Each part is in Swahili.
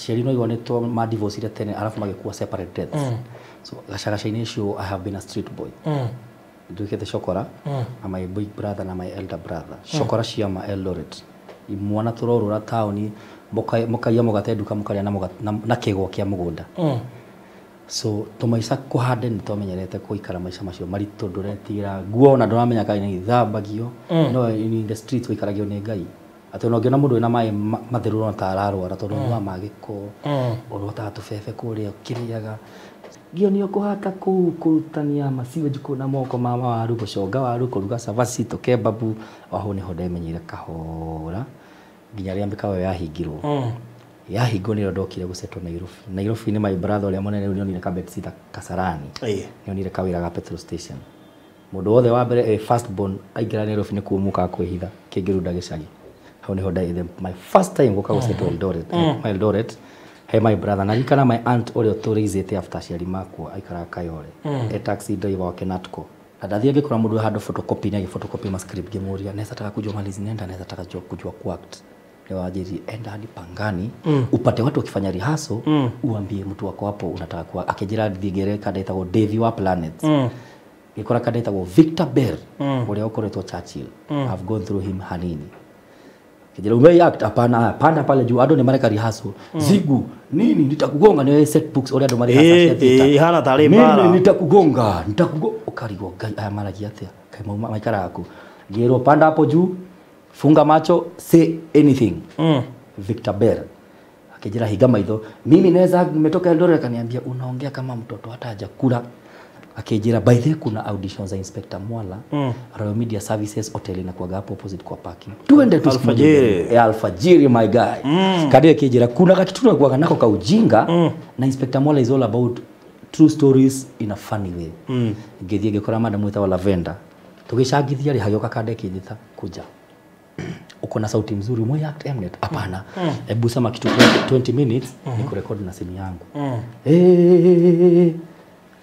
aciari no ibonetwo ma divorce ile tene alafu magekuwa separate deaths so gacagaca-inĩ icio I have been a street boy ndukite Shokora na my big brother na my elder brother Shokora ciama Eldoret imwana turorura taoni mukaia mugate nduka mukaria na kigwa kia mugunda so tumaica kuhande ni tumenyerete kuikara maisha macio maritu nduretira guo na nduramenya kai ni thambagio no in the street wikaragio ni ngai ati no ngiona mundu ina mai matheru no tararwara tondu wa magiko urota tufefe kuria kiriaga gio ni okuhata kurutania masiwe na moko mama waru guconga waru kuruga savasi to kebabu aho ni hoda imenyire kahora nginya ria mbikawe yahingirwo yahingo ni ndokire gusetwo Nairobi ni my brother ule monene nionire kabet sita Kasarani nionire kawira ga petrol station mundu wothe wa mbere first born aingira Nairobi ni kuumuka kwihitha kingirunda gicagi hau ni hoda my first time guka gusetwo Eldoret hey my brother na nikana my aunt ule otorizete after ciari makwa aikara Kayole taxi driver wa Kenatco ndathia ngikora mundu hando photocopy na photocopy ma script gemuria nesa taka kujua malizi nenda nesa taka kujua kuact leo ajiri enda hadi Pangani upate watu wakifanya rehearsal uambie mtu wako hapo unataka kuwa akijira Thigereka ndaitagwo Davy wa Planets ngikora kadaitagwo Victor Bell ule okoretwo Churchill I've gone through him hanini kijira ume act hapana panda pale juu ado ni mareka rehearsal zigu nini nitakugonga ni set books ule ado mareka sasa hana taarifa mimi nitakugonga ukarigo aya maragia atia kai maikara yako gero panda hapo juu funga macho say anything Victor Bell akijira higa maitho mimi naweza nimetoka Eldoret akaniambia unaongea kama mtoto hata hajakula akijira by the kuna auditions za Inspector Mwala Royal Media Services hotel na kwa hapo opposite kwa parking tuende tu Alfajiri my guy kadire akijira kuna kitu na kwa nako ka ujinga na Inspector Mwala is all about true stories in a funny way ngethie ngekora madam mwita Lavender tugicagithia ri hayoka kade kidita kuja uko na sauti mzuri moyo act Mnet hapana hebu sema kitu 20 minutes nikurekodi na simu yangu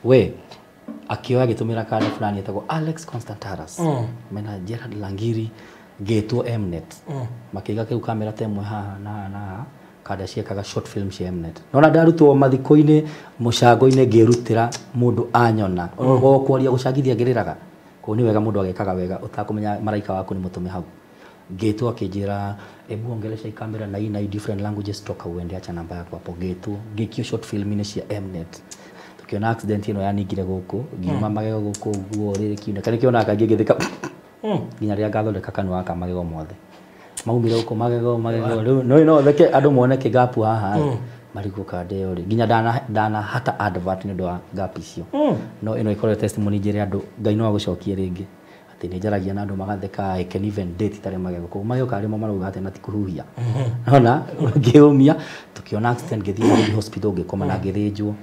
we akiwa gitumira kale fulani yetagwo Alex Constantaras mena Gerard Langiri geto Mnet makiga ke kamera temwe ha na kada ciekaga short film cia Mnet nona ndarutwo mathiko-ini mucango-ini ngirutira mundu anyona okwaria gucagithia ngiriraga ko ni wega mundu agekaga wega utakumenya maraika waku ni mutume hau geto akijira ebu ongelesha kamera na ina different languages toka uende acha namba yako hapo geto gekio short film ine cia Mnet tukiona accident ino yanigire guku ngima magego guku guo riri kiuna kare kiona kangigithika nginya ria gathondeka kanwa ka magego mothe maumire uko magego no theke andu moneke gapu haha mariko kade ri nginya dana hata advert ni ndo gap icio no ino ikore testimony jere andu ngai no agucokie ringi ati ni jaragia na andu magatheka I can even date tare magego ko magego kare mo maruga ati natikuhuhia ona ngiumia tukiona accident ngithii hospital ngikoma na ngithinjwo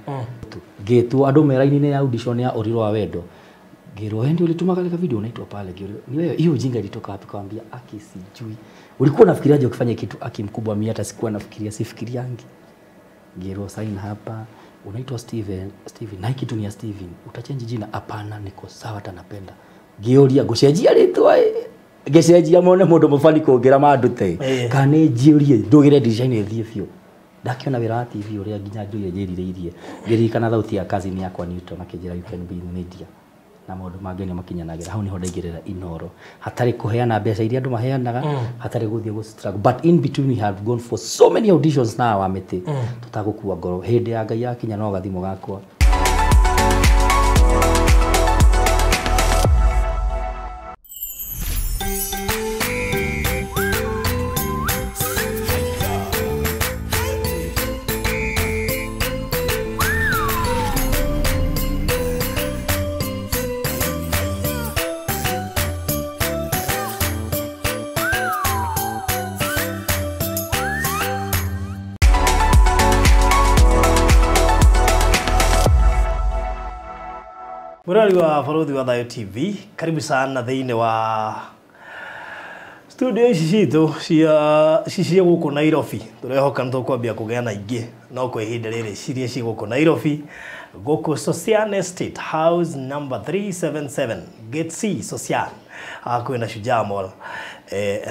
getu andu meraini ya audition ya Oriro wa Wendo ngiro endi ulituma kale video unaitwa pale ngiro ni wewe hiyo jinga ilitoka wapi kwambia aki sijui ulikuwa unafikiriaje ukifanya kitu aki mkubwa mimi hata sikuwa nafikiria sifikiriangi ngiro sign hapa unaitwa Steven na kitu ni ya Steven utachange jina hapana niko sawa hata napenda ngioria gucenjia ritwa gecenjia mone mundu mufani kuongera mandute kane njiorie ndugire design ethie bio ndakiona wira wa TV uria nginya njuye njirireirie ngirikana thauti ya kazi ni yakwa Newton akijira you can be in media na mundu mangeni makinyanagira hau ni ho ndaigirira Inoro hatari kuheana mbeca iria andu maheanaga hatari guthie go struggle but in between we have gone for so many auditions now amete tutagukua ngoro hindi ya ngai yakinya no gathimo gakwa Murali wa Farodhi wa Thayo TV, karibu sana thiine wa studio ici citu cia guku Nairobi. Turehoka ntukwambia kugeana ingi no kwa ihinda riri ciria ci guku Nairobi guku Social Estate House number 377 Gate C Social kwina Shujaa Mall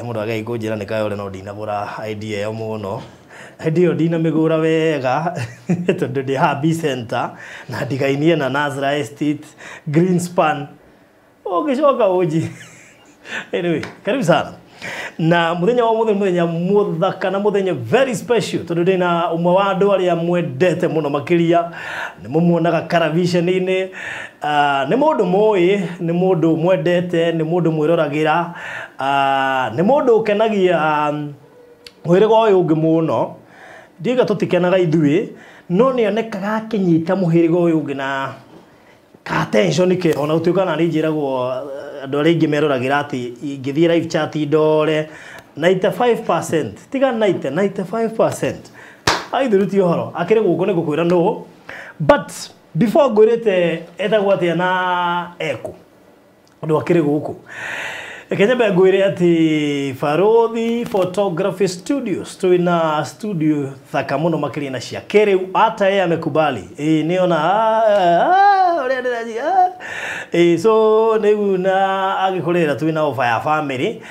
mundu agai kunjira ni Kayole no ndinabura idea ya muno ndio ndina migura wega tondu ndi Happy Center na ndigainie na Nazra Estate Greenspan ogicoka uji anyway karibu sana na muthenya wa muthenya muthaka na muthenya very special tondu ndina umwe wa andu aria mwendete muno makiria ni mumuonaga Karavision-ini ni mundu moi ni mundu mwendete ni mundu mwiragira ni mundu ukenagia mwirigo uyu ungi muno ndiga tutikenaga ithui no ni onekaga akinyita muhirigo uyu ungi na ka attention ke ona utuika na rinjiragwo andu aria ingi meroragira ati ingithie live chat ndore 95% tiga 95% aithuruti horo akire guko ne gukwira no but before ngwirite etagwo atia na eku andu akire guko Kenya ngwire ati Farodhi Photography Studios tuina studio thaka muno makiri na cia kere hata yeye amekubali niona ore ndiraji so neuna agikorera tuina ofa ya family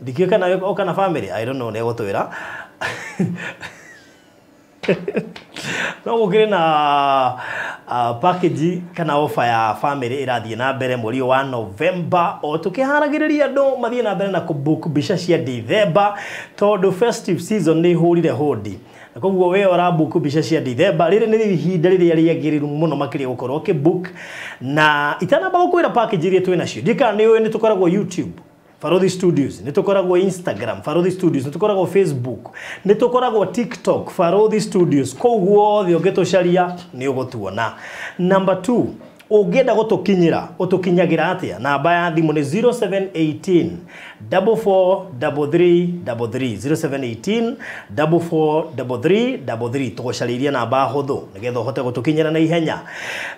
dikika na okana family I don't know ne gotwira no gukire na package kana offer ya family irathie na mbere mweri wa November o tukiharagiriria andu mathie na mbere na kubook bisha cia December tondu festive season ni hurire hodi na koguo we ora book bisha cia December riri ni ihinda riria riagiriru muno makiria gukorwo ke book na itanamba gukwira package iria twina cio dika ni tukoragwo YouTube Farodhi Studios, nitukoragwo Instagram, Farodhi Studios, nitukoragwo Facebook, nitukoragwo TikTok, Farodhi Studios. Koguo thio getucaria ni ugutuona. Number 2, ungenda gutukinyira, utukinyagira atia? Namba ya thimu ni 0718 443333 0718 443333 tugucariria namba huthu nigetha uhote gutukinyira na ihenya.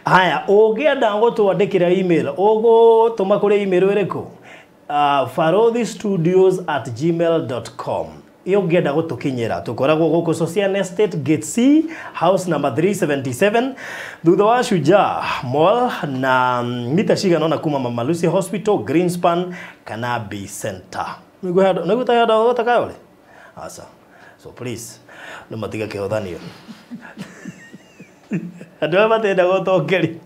Haya, ungenda gutwandikira email, ugutuma kuri email iriku farodhistudios@gmail.com iyo ngenda gutukinyira tukoragwo guku Social Estate Gate C house number 377 thutha wa Shujaa Mall na mita cigana na kuma Mama Lucy Hospital Greenspan Cannabis Center nigu tayada utakayole asa so please no matiga kehothanio andu abatenda gutokeri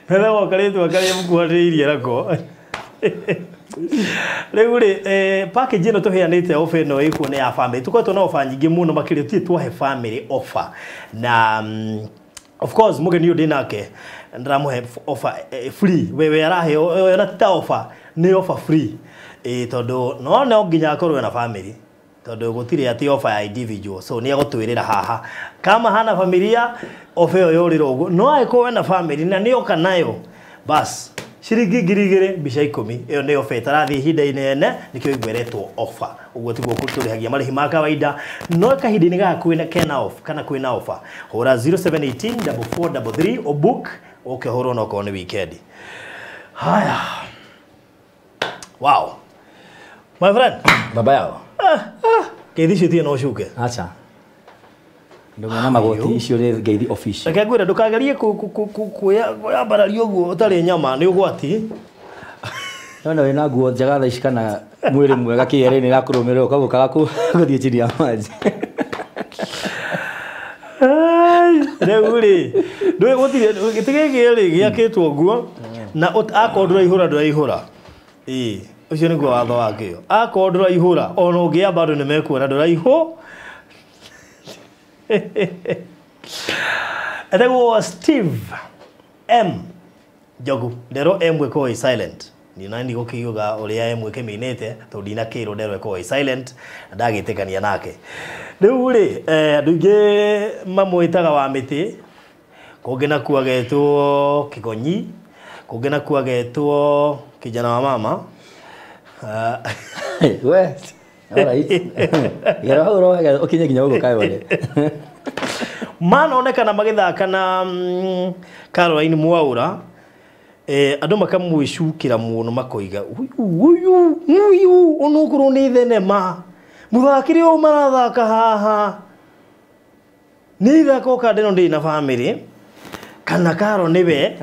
nada wakaritu wakari mukuharirie rako Regule package ino tuheanite offer no iko ne ya family tukoto na offer nyingi muno makire ti tuhe family offer na of course mugeni udinake ndiramuhe offer free wewe arahe ona ta offer ni offer free tondu no nginya akorwe na family tondu gutire ati offer ya individual so ni agutwirira haha kama hana familia offer yo yoriro ugo no aikowe na family na ni oka nayo bas shiringi girigire bisha 10 iyo ni offer tarathi hinda inene nikyo igweretwo offer uguo tiguo kuturihagia marihi ma kawaida no kahindi ni gakwina kena off kana kwina offer hora 0718 4433 o book okay horo no ko ni weekend haya wow my friend baba yao kethi cio no shuke acha ndo mwana magoti icio ni ngeithi official reke ngwira ndukagarie kuya barario uguo utari nyama ni ugwati no wina nguo njaga tha ishikana mwiri mwega kiere ni gakurumirwo kagukaga guthie chini ya maji Regule ndo gutire gitigegere giakitwo nguo na akondura ihura ndo ihura ucio ni guo watho wakio akondura ihura ona ungia bado ni mekuona ndo iho Adago Steve M Jogu ndero M weko silent ni nani gukiyuga uria M weke minete to dina kiro ndero weko silent ndagitekania nake riu ri nduge mamwitaga wa miti kugena kuagetwo Kigonyi kugena kuagetwo kijana wa mama we alright yara uro okinye ginya ugo kai wale mana onekana magithaka na Caroline Mwaura andu makamwicukira muno makoiga uyu onukuru ni thenema muthakiri o marathaka haha ni thako kadeno ndi na family kana Karo niwe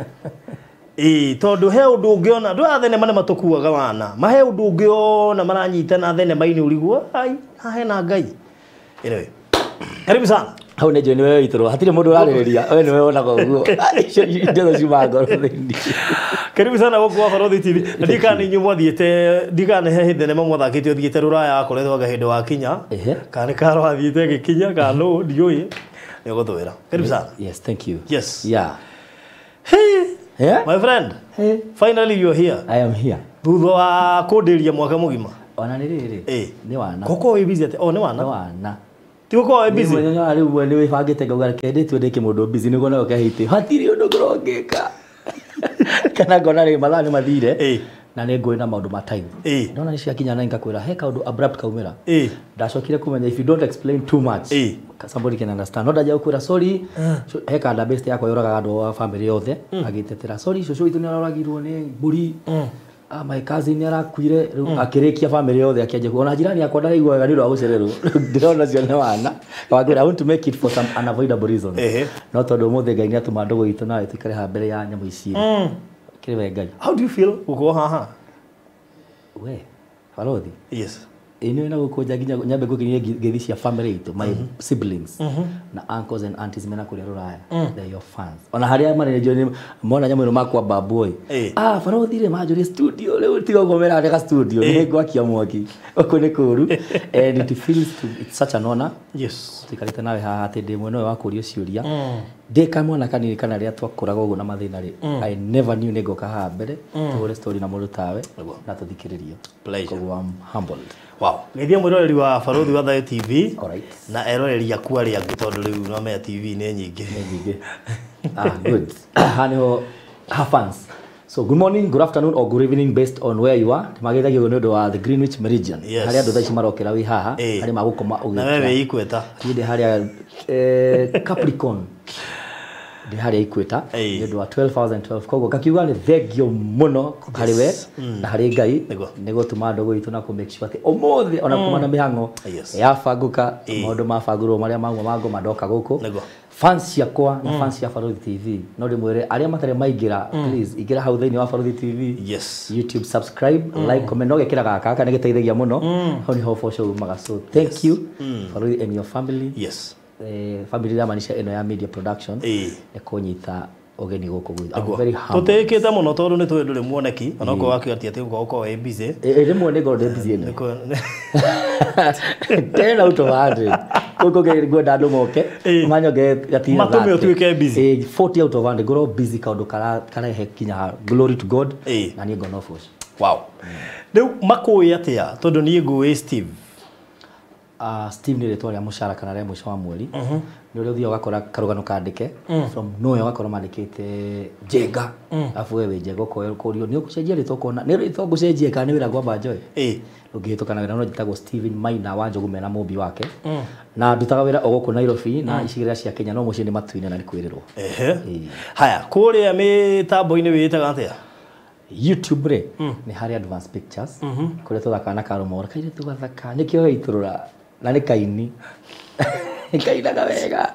tondu he undu ungiona andu a thenema ni matukuaga wana mahe undu ungiona maranyitana thenema ini uriguo ai hena ngai anyway Karibu sana. Hau ne jeni wewe itoro hatire mundu urariria wewe niwe wona koguo ndio cimago thindi. Karibu sana gũkũ wa Barothi TV. Ndikani nyumwa thiete ndikane he thenema mwathakĩte ũthiĩte rũraya akoretwo gahinda wa kinya. Kana karo athiĩte gĩkinya kana ndiũĩ. Nĩ gũtwĩra. Karibu sana. Yes, thank you. Yes. Yeah. Hey. Yeah. My friend. Hey. Finally you are here. I am here. Thutha wa kũndĩria mwaka mũgima. Ona nĩ rĩrĩ. Nĩ wana. Koko wĩ busy ate. Nĩ wana. Nĩ wana. Tiko wĩ busy. Nĩ wana rĩu nĩ wĩbangĩte ngauga kende tu ndĩke mũndũ busy nĩguo nayo kahĩte. Hatirĩ ũndũ ngorongeka. Kana ngona rĩ mathaa nĩ mathire. Na nĩ ngũĩ na maũndũ ma time. Ndona nĩ ciakinya na ngakwĩra he kaũndũ abrupt kaumĩra. Ndacokire kumenya if you don't explain too much. Somebody can understand. No ndaja gũkwĩra sorry. He kanda best yakwa yũragaga andũ wa family yothe. Agĩtetera sorry cũcũ witũ nĩ aroragirwo nĩ mbũri. My cousin arakuire akirikia family yothe akiaje kuona jirani yakwa ndaiguaga nĩ ũndũ wa gũcererwo. Ndĩrona cio nĩ wana. Wakwĩra I want to make it for some unavoidable reasons. No tondũ mũthĩ Ngai nĩ atũma ndũgũ itũ nawe tũikare ha mbere ya nyamũ ici. Kĩrĩ Ngai. How do you feel gũkũ haha? We, Barothi. Yes. Ino na gũkũnja nginya nyambe gũkinyia ngeithi cia family itũ, my siblings na uncles and aunties mena kũrĩa rũraya. They are your fans. Ona harĩa manenjo nĩ mona nyamũ ĩno makwa baboy. Barothi rĩ manjũrĩ studio rĩu tiga gũkomera ndeka studio nĩ ngwakia mwaki. Ũkũ nĩ kũru. And it feels it's such an honor. Yes. Tikarĩte nawe haha atĩ ndĩ mwena ũyũ wa kũũrio ciũria. Ndĩ kamwana kanini kana rĩa twakũraga ũguo na mathĩna rĩ. I never knew nĩ ngoka haha mbere. Tũhũre story na mũndũ tawe na tũthikĩrĩrio. Pleasure. Koguo I'm humbled. Wow. Ngeithia mwĩroreri wa Barothi wa Thayo TV. Alright. Na eroreri aku arĩa angĩ tondũ rĩu no Mea TV nĩ nyingĩ. Good. Haniho have fans. So good morning, good afternoon or good evening based on where you are. Magethagio nĩ ũndũ wa the Greenwich Meridian. Harĩa andũ thaici marokera wĩ haha, harĩa magũkoma ũgĩkira. Na wewe ikweta. Ndĩ harĩa Capricorn. Ndĩ harĩa ikweta nĩ ũndũ wa 12,012. Koguo ngakiuga nĩ thengio mũno harĩ we na harĩ Ngai nĩ gũtũma ndũgũ itũ na kũ make sure atĩ ũmũthĩ ona kuma na mĩhang'o yabangũka maũndũ mabangũrwo marĩa mango madoka gũkũ. Fans ciakwa na fans cia Barothi TV no ndĩmwĩre arĩa matarĩ maingĩra please ingĩra hau thĩinĩ wa Barothi TV. YouTube subscribe, like, comment no gekĩra gaka nĩ gĩteithagia mũno. Hau nĩho ũboco umaga. So thank you Barothi and your family. Yes. Family ya manisha eno ya media production nĩ kũnyita ũgeni gũkũ gwitũ. I'm very humble. Tũtĩkĩte mũno tondũ nĩ tũĩ ndũrĩ muoneki ona ũkorwo wakĩatia atĩ ũkorwo wĩ busy. Rĩmwe nĩ ngorwo ndĩ busy ĩno. 10 out of 100. Gũkũ ngwenda andũ moke manyonge gatina matũme ũtuĩke busy. 40 out of 100 ngorwo busy kaũndũ karehe kinya glory to God na niĩ ngona ũboco. Wow. Rĩu makũĩ atĩa tondũ niĩ ngũĩ Steve. Steve nĩ rĩtwa rĩa mũcara kana rĩa mũico wa mweri. Nĩ ũrĩa ũthiaga ũgakora karũgano kandĩke from nowhere ũgakora mandĩkĩte Njenga. Afu wewe Njenga ũkũrio nĩ ũgũcenjia rĩtwa ũkona nĩ rĩtwa ũgũcenjia kana nĩ wĩra ngwamba njoe. Ũngĩhĩtũka na wĩra no njĩtagwo Steven Maina wa Njogu mena mũmbi wake. Na ndutaga wĩra o gũkũ Nairobi na icigĩrĩra cia Kenya no mũciĩ nĩ matu-inĩ na nĩ kwĩrĩrwo. Haya kũrĩa mĩtambo-inĩ wĩĩtaga atĩa? YouTube rĩ nĩ harĩ Advanced Pictures kũrĩa tũthakaga na Karũmora kairĩ tũgathaka nĩkĩo gĩitũrũra na nĩ kaini kainaga wega.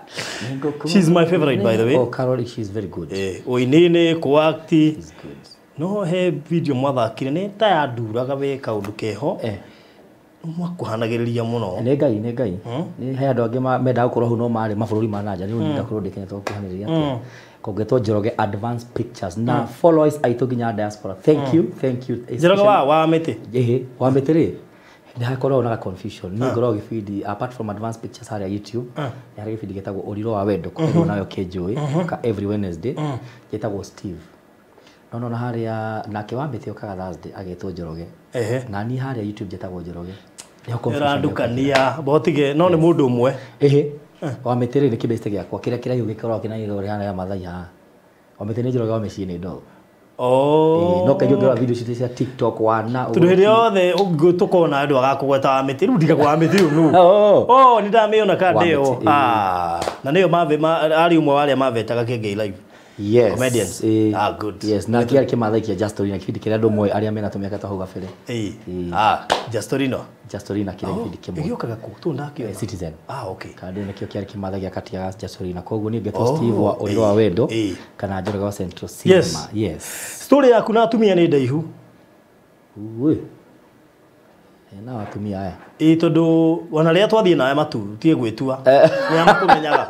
She's my favorite by the way. Oh Carol, she's very good. Ũinĩ kũ-act. She's good. No he video mwathakire nĩ ta ya nduraga we kaũndũ keho. Mwakuhanagĩrĩria mũno. Nĩ Ngai. Nĩ he andũ angĩ menda gũkorwo hau no marĩ mabũrũri ma nanja nĩ ũnyita kũrũndĩ Kenya tũkuhanĩrĩria atĩa. Kogetwo Njoroge Advanced Pictures na followers aitũ nginya diaspora. Thank you. Njoroge wa Mĩtĩ. Wa Mĩtĩ rĩ nĩ hakoragwo na confusion. Nĩ ngoragwo gĩbindi apart from Advanced Pictures harĩa YouTube nĩ harĩ gĩbindi gĩtagwo Ũrirũ wa Wendo kũrĩa nayo Kĩnjũĩ ka every Wednesday gĩtagwo Steve. No harĩa nake wa Mĩtĩ okaga Thursday agetwo Njoroge. Na niĩ harĩa YouTube njĩtagwo Njoroge. Nĩho confusion. Ndukania botige no nĩ mũndũ ũmwe. Wa Mĩtĩ rĩ nĩ kĩbeste gĩakwa kĩrĩa kĩraihu gĩkoragwo kĩna igũrũ rĩa ya Mathai haha. Wa Mĩtĩ nĩ Njoroge wa mĩciĩ nĩ ndogo. No kaingĩ ngĩrora video citu cia TikTok wana tondũ hĩndĩ yothe tũkona andũ agakũgweta wa Mĩtĩ rĩu ndigagwo wa Mĩtĩ ũyũ nũ. Nĩ ndamĩona kandi ĩyo. Na nĩyo arĩ ũmwe wa arĩa mavetaga Kĩengei Live. Yes. Comedians. Good. Yes, na kĩarĩ kĩmathai kĩa Justorina kĩbindi kĩrĩa andũ moĩ arĩa mena tũmĩaka twa hau gabere. Justorina kĩrĩa gĩbindi kĩmwe. Gĩũkaga kũ tũndakĩona Citizen. Okay. Kandi nĩkĩo kĩarĩ kĩmathai gĩa kati ya Justorina. Koguo niĩ ngetwo Steve wa Ũrirũ wa Wendo kana Njoroge wa Central Cinema. Yes. Story yaku na atumia nĩ ndaihu. na atumia aya tondu ona ria twathie nawe matu tie gwitua ni amakumenyaga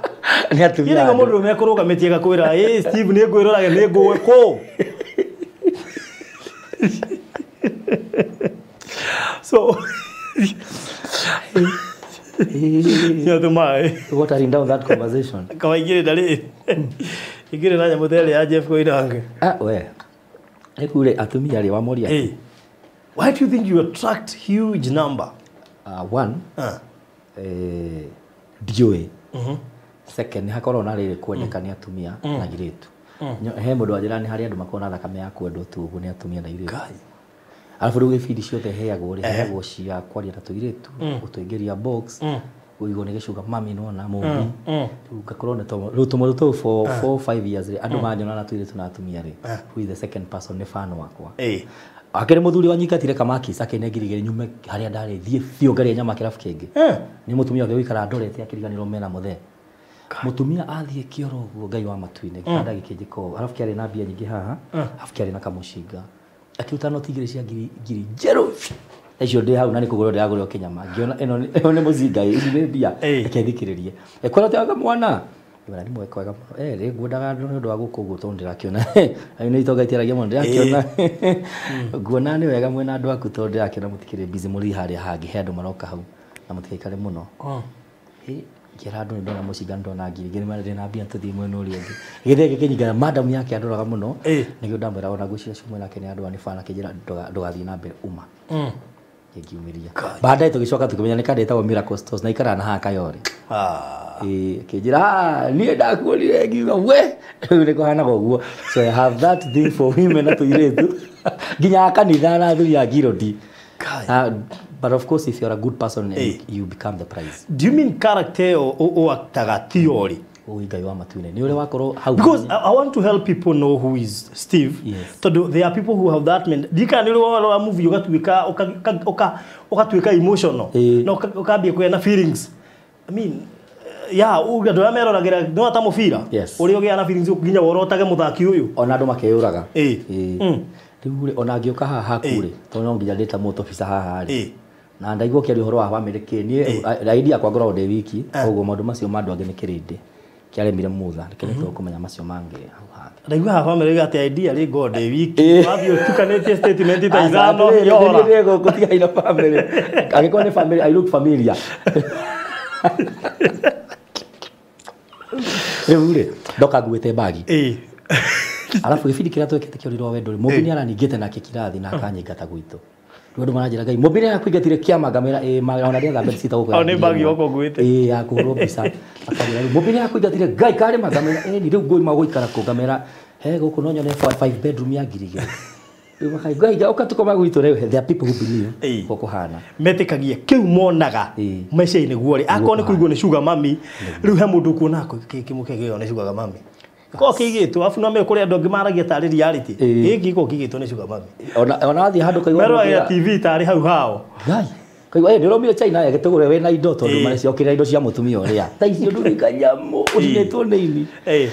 ni atumia ira mundu mekurugametie gakwira Steve ni ngwirorage ni ngwe ko so yeah, the my watering down that conversation kawaigire ndari igire na nyamuthele ya Jeff Koinange we ekure atumia ri wa moria why do you think you attract huge number one dioi second ni hakorwo na riri kwendekania atumia na giritu he mundu ajira ni hari andu makona thakame ya kwendwo tu ugu ni atumia na iritu alafu rĩu gĩbindi ciothe heagwo rĩ heagwo cia kwaria na tũirĩtu gũtũingĩria box ũigwo nĩ gĩcuga mami nona mũmbi rĩu ngakorwo rĩu tũmũndũ tũu for 4-5 years rĩ andũ manyona na tũirĩtu na atumia rĩ who is the second person nĩ fan wakwa akĩrĩ mũthuri wanyingatire Kamakis akĩnengirigĩre nyume harĩa ndarĩ thiĩ biũ ngaria nyama kĩrabu kĩngĩ nĩ mũtumia ũrĩa ũikara ndorete akĩriganĩrwo mena mũthee mutumia athiĩ kĩoro ũguo Ngai wa matu-inĩ gĩkanda gĩkĩnjĩko alafu kĩarĩ na mbia nyingĩ haha alafu kĩarĩ na kamũcinga akiruta noti igĩrĩ cia ngiri njerũ icio ndĩ hau na nĩ kũgũrwo ndĩragũrĩrwo kĩnyama ngĩona ĩno nĩ mũzinga ici nĩ mbia ĩkethikĩrĩrie kwĩra tega mwana ibara ni mwekwaga rĩ ngwendaga nĩ ũndũ wa gũkũ ũguo tondũ ndĩrakĩona ayo nĩ itonga itiaragia mũno ndĩrakĩona nguona nĩ wega mwena andũ aku tondũ ndĩrakĩona mũtikĩrĩ busy mũrĩ harĩa hangĩ he andũ maroka hau na mũtikaikare mũno kĩra andũ ndona mũcinga ndona ngiri ngiri mara ndĩna mbia tũthiĩ mwena ũrĩa ũngĩ gĩthege kĩnyingana madam yake andoraga mũno nĩguo ndamwĩra ona gũcia cumwe nake nĩ andũ anĩ bana kĩnjĩra ndũgathiĩ na mbere uma ngĩumĩria baadaye tũgĩcoka tũkĩmenya nĩ kandĩ etagwo Miracle Stores na ikara na haha Kayore kĩnjĩra niĩ ndakuonire ngiuga we rĩu nĩ kũhanaga ũguo so I have that thing for women na tũirĩtu nginya kanitha na athuri a Girodi but of course if you're a good person you become the prize. Do you mean character or actaga theory? Ngai wa matu-inĩ nĩ ũrĩa wakorwo hau because I want to help people know who is Steve. Tondũ there are people who have that dika nĩ ũrĩa movie ũgatuĩka emotional na ũkambia kwena feelings. I mean uga ndo ameroragĩra no ata mũbira ũrĩa ũgĩa na feelings nginya worotage mũthaki ũyũ ona andũ makeyũraga rĩu ona ngĩũka haha haku rĩ tondũ no nginya ndĩta mũtũ ofisa haha rĩ na ndaigua kĩario ũhoro wa family niĩ idea kwa ngoragwo ndĩ wiki koguo maũndũ macio ma andũ angĩ nĩ kĩrĩndĩ kĩaremire mũtha nĩkĩrĩtwo kũmenya macio mangĩ hau hangĩ ndaigua haha family gati idea rĩ ngo ndĩ wiki wabio tukanĩtie statement ta ithano yohora nĩ gũkũ tigaina family angĩkorwo nĩ family I look familiar rĩu rĩ ndoka nguĩte bagi alafu gĩbindi kĩrĩa twekĩte kĩorirwo wendo rĩ mũmbini araningĩte na kĩkirathi na akanyingata gwitũ rĩu maranjĩra Ngai mũmbini akũingatire kĩama ngamĩra magana ndĩa thambe cita gũkũ nĩ bagi yoko gwĩte ya kũhũrwo mbica akamĩra rĩu mũmbini akũingatire Ngai karĩ magamĩra nĩ rĩu ngũi magũikara kũ ngamĩra he gũkũ no nyone 5 bedroom ya ngirigĩ rĩu makai Ngai ũkatukoma gwitũ rĩu there are people who believe gũkũ hana metĩkagia kĩu monaga maica-inĩ guo rĩ akorwo nĩ kũigwo nĩ sugar mami rĩu he mũndũ kuona kĩmũkegeo nĩ sugar mami ko kĩigĩtwo afu no mekũrĩa andũ angĩ maragia tarĩ reality gĩkĩ ko kĩigĩtwo nĩ sugar mami ona athiĩ handũ kaigua mero TV tarĩ hau hao Ngai kaigua nĩ ũromire China yagĩtũgũre wena indo tondũ mareciokerera indo cia mũtumia ũrĩa ta icio ndũrĩka nyamũ ũcinĩtwo nĩ ini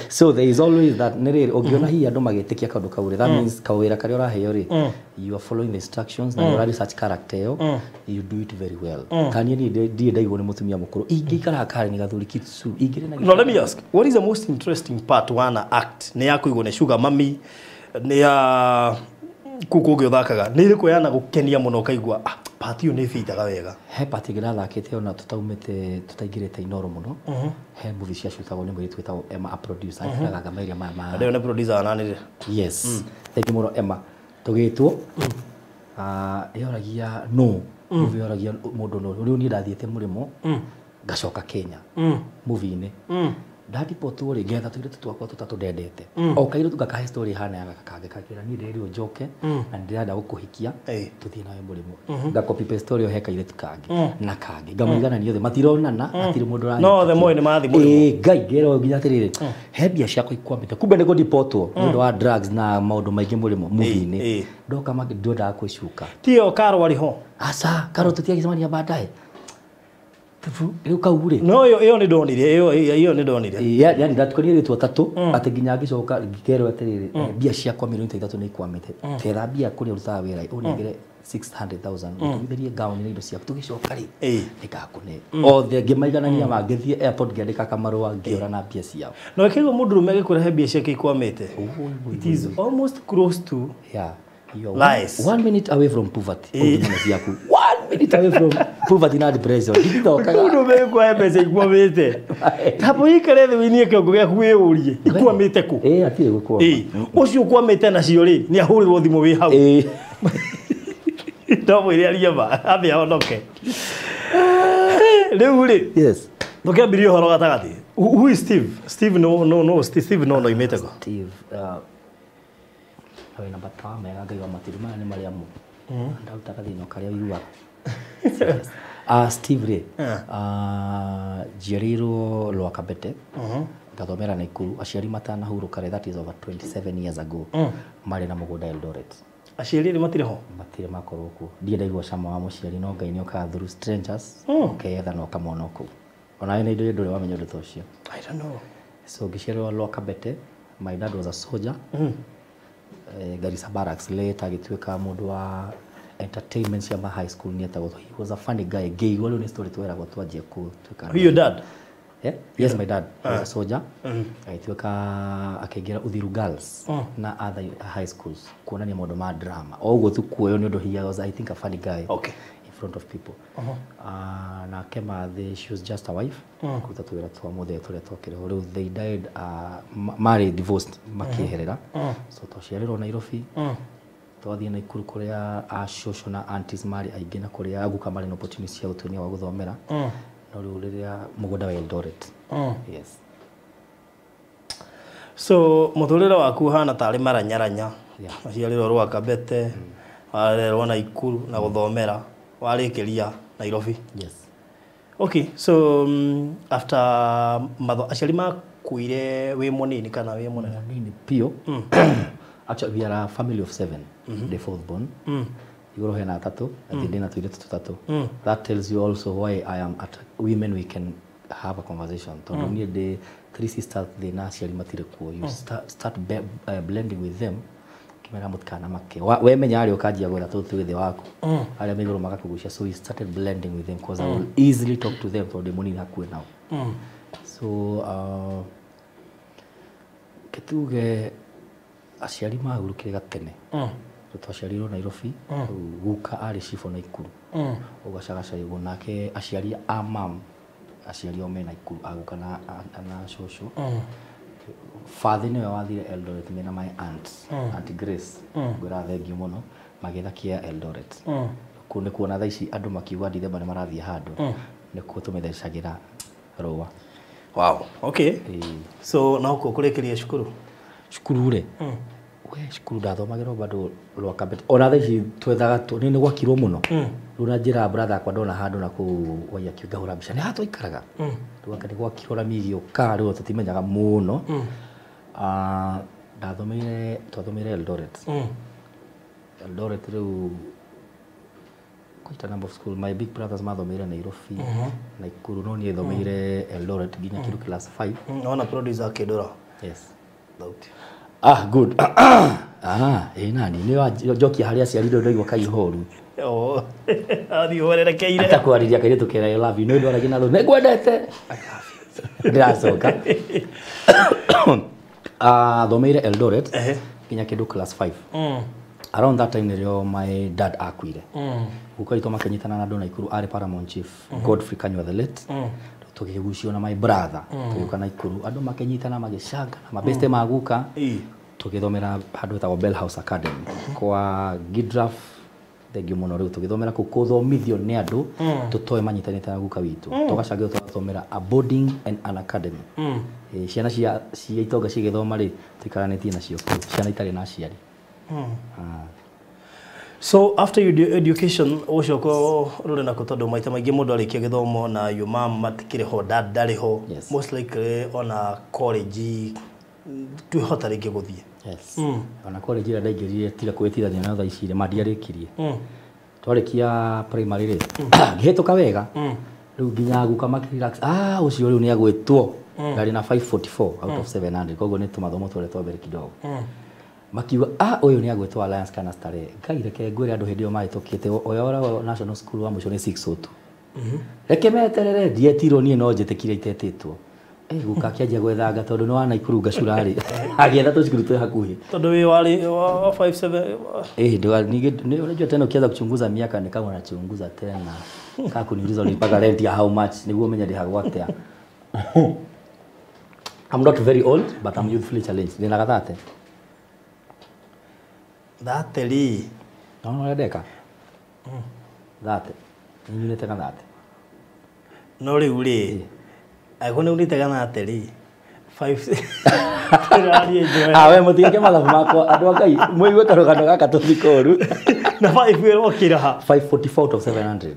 so there is always that nĩ rĩrĩ ũngĩona hihi andũ magĩtĩkia kaũndũ kau rĩ that means kawĩra karĩa ũraheo rĩ you are following the instructions na you research character ĩyo you do it very well kaniĩ ndiĩ ndaigwo nĩ mũtumia mũkũrũ ingĩikara karĩ ni gathuri kitsu ingĩrĩ na no let me ask what is the most interesting part wana act nĩ ya kũigwo nĩ sugar mami nĩ ya kuku ũgĩthakaga nĩ ĩrĩkũ yana gũkenia mũno kaigua party nĩ fitaga wega he party gĩrathakĩte ona tutaingĩrĩte inoro mũno he movie cia shutagwo nĩ mwĩrĩ twĩtagwo Emma a producer akĩraga gamairia ma ndio nĩ producer ananire yes thank you mũno Emma tũgĩtwo yoragia no movie yoragia mũndũ no rĩu niĩ ndathiĩte mũrĩmo ngacoka Kenya movie-inĩ ndatipotwo rĩ ngetha tũirĩtu twakwa tũtatũ ndendete o kairĩtu gakahe story hana ya gakage kakĩra niĩ ndĩrĩo njoke na ndĩrenda gũkũhikia tũthiĩ nawe mũrĩmo ngacopy paste story he kairĩtu kangĩ na kangĩ ngamũiganania othe matironana hatirĩ mũndũ ũranyita no the moĩ nĩ mathi mũrĩmo Ngai ngero nginya atĩrĩrĩ he mbia ciakwa ikwambĩte kumbe nĩ gũdipotwo nĩ ũndũ wa drugs na maũndũ maingĩ mũrĩmo movie-inĩ ndoka ndĩendaga kwĩcuka tio Karo arĩ ho aca Karo tũtiagĩcemania baadaye rĩu kau rĩ no ĩyo nĩ ndonire ĩyo nĩ ndonire yani ndatukanire rĩtwa tatũ atĩ nginya ngĩcoka ngerwo atĩrĩrĩ mbia ciakwa mirioni 3 nĩ ikwamĩte tetha mbia kũrĩa ũrutaga wĩra ũnengere 600,000 mberie gown ni indo cia tugicoka ri ikakune othe ngimaiganania mangithie airport ngiandika kamarua ngiora na mbia ciao no kego mundurume agikurehe mbia ciake ikwamite it is almost close to lies 1 minute away from poverty ndina ciaku 1 minute away from poverty na depression ndithokaga mundurume kwa mbesa ikwamite tapo ikare thi winie kiongo gya kuiurie ikwamite ku atire gukwa ucio ukwamite na cio ri ni ahurirwo thimu wi hau Ndomo ile aliyaba abe aondoke leo ri yes ndokiambirio horo gatagati who is Steve no imete go Steve awe namba 5 mega ngaiwa matirima ni maria mu ndauta kathino karia wiwa Steve ri Jeriro Lwakabete gathomera Naikuru aciari matana huruka that is over 27 years ago mari na mugunda Eldoret aciari ri matire ho matire makorwo ku ndienda igwa cama wa muciari no ngai ni oka through strangers etha no kamona ku ona ina indo ndure wamenya ndu tocio I don't know so giciarwo Lwakabete my dad was a soldier Garissa Barracks later agituika mundu wa entertainment ya high school ni etagwo he was a funny guy gay wale ni story tweragwo twanjie ku tuika your dad yes my dad was a soldier agituika akaingira Uthiru Girls na other high schools kuonania maundu ma drama oguo tu kuoyo ni undu he was I think a funny guy in front of people na kema she was just a wife kuta twira twa muthe tule tokire riu they died married divorced makieherera so twaciarirwo Nairobi twathie Naikuru kuria shosho na aunties mari aingi na kuria aguka mari na opportunity cia utunia wa guthomera no riu riria mugunda wa Eldoret yes so muthurira waku hana tari maranyaranya aciarirwo Lwakabete warerwo Naikuru na guthomera warikiria Nairobi yes okay so after aciari makuire wi munini kana wi munene nini pio actually we are a family of 7 the fourth born igoro hena tatu athindina tuire tutatu that tells you also why I am at women we can have a conversation tondu ni the 3 sisters they na aciari matire kuo you start blending with them kimera mutkana make we menya ari ukajia gwetha tutu withe waku aria migoro makakugucia so we started blending with them because I will easily talk to them for the money hakwe now so ketuge aciari magurukire gatene twaciarirwo Nairobi guka ari cifo Naikuru ugacagaca yugo nake aciari a mam aciari o me Naikuru aguka na shosho father niwe wathire Eldoret mena my aunt Grace ngura thengi muno magetha kia Eldoret kune kuona thaici andu makiuga ndithe bana marathie handu nikuo tumethecagira roa wow okay so na uko kurekeria cukuru re we cukuru ndathomagirwo bado Lwakabete ona thaici twethaga ni gwakirwo muno runa njira brother kwa ndona handu na ku waya kiugahura mbica ni hato ikaraga tugakani gwakirwo ramithio ka riu tutimenyaga muno twathomeire Eldoret riu quite a number of school my big brothers mathomeire Nairobi Naikuru no ni thomeire Eldoret ginya kiru class 5 ona producer Kedora yes dauti good nani ni joki haria aciarirwo ndoigwa kaihoru athi wererekeire atakwariria kaire tukera I love you no ndora gina ne gwendete ndiracoka thomeire Eldoret ginya kindu class 5 around that time nirio my dad akuire gukaitwo makanyitana na andu Naikuru ari Paramount Chief Godfrey Kanywa the late tukigucio na my brother tuka Naikuru andu makanyitana magicanga na mabeste maguka tukithomera handu ta Bell House Academy kwa Gidraf thengio muno riu tukithomera kuthomithio ni andu tutoe manyitanite na guka witu tugacangio tuthomera a boarding and an academy ciana cia itonga cigithoma ri tuikaranĩtie nacio ciana itari na aciari so after your education ucoko rure na kutondo maita maingi mundu arikia githomo na your mom matikire ho dad dari ho most likely on a college tu hota riki guthie yes ona college ira ndaingirire tira kwetithania na thaa icire mandiarikirie twarikia primary ri ngihituka wega riu nginya guka makirelax ucio riu ni agwitwo ngari na 544 out of 700 koguo ni tumathomo twere twabere kidogo makiuga uyu ni agwetwo Alliance kana Starehe ngai reke ngwire andu hindi yo mahitũkĩte oya National School wa mũico nĩ 602 reke meterere ndietirwo niĩ no njĩtĩkire itetĩtwo guka kĩanjia gwethanga tondũ nĩ wa Naikuru ngacurarĩ agĩetha tũcukuru twĩ hakuhĩ tondũ wĩ warĩ wa 57 ndio unajua tena ukianza kuchunguza miaka ni kama unachunguza tena kama kuniuliza nilipaka rent ya how much niguo menye ndihagwo atia. I'm not very old but I'm youthfully challenged. Nina gathate. Thate ri. No ndeka. Thate. Ni unite gathate. No riu ri. Aiko ni unite gathate ri. 5 we mutige mathabu makwa andu akai muigue karugano gaka tuthikoru na 5 wĩra okira ha 544 out of 700.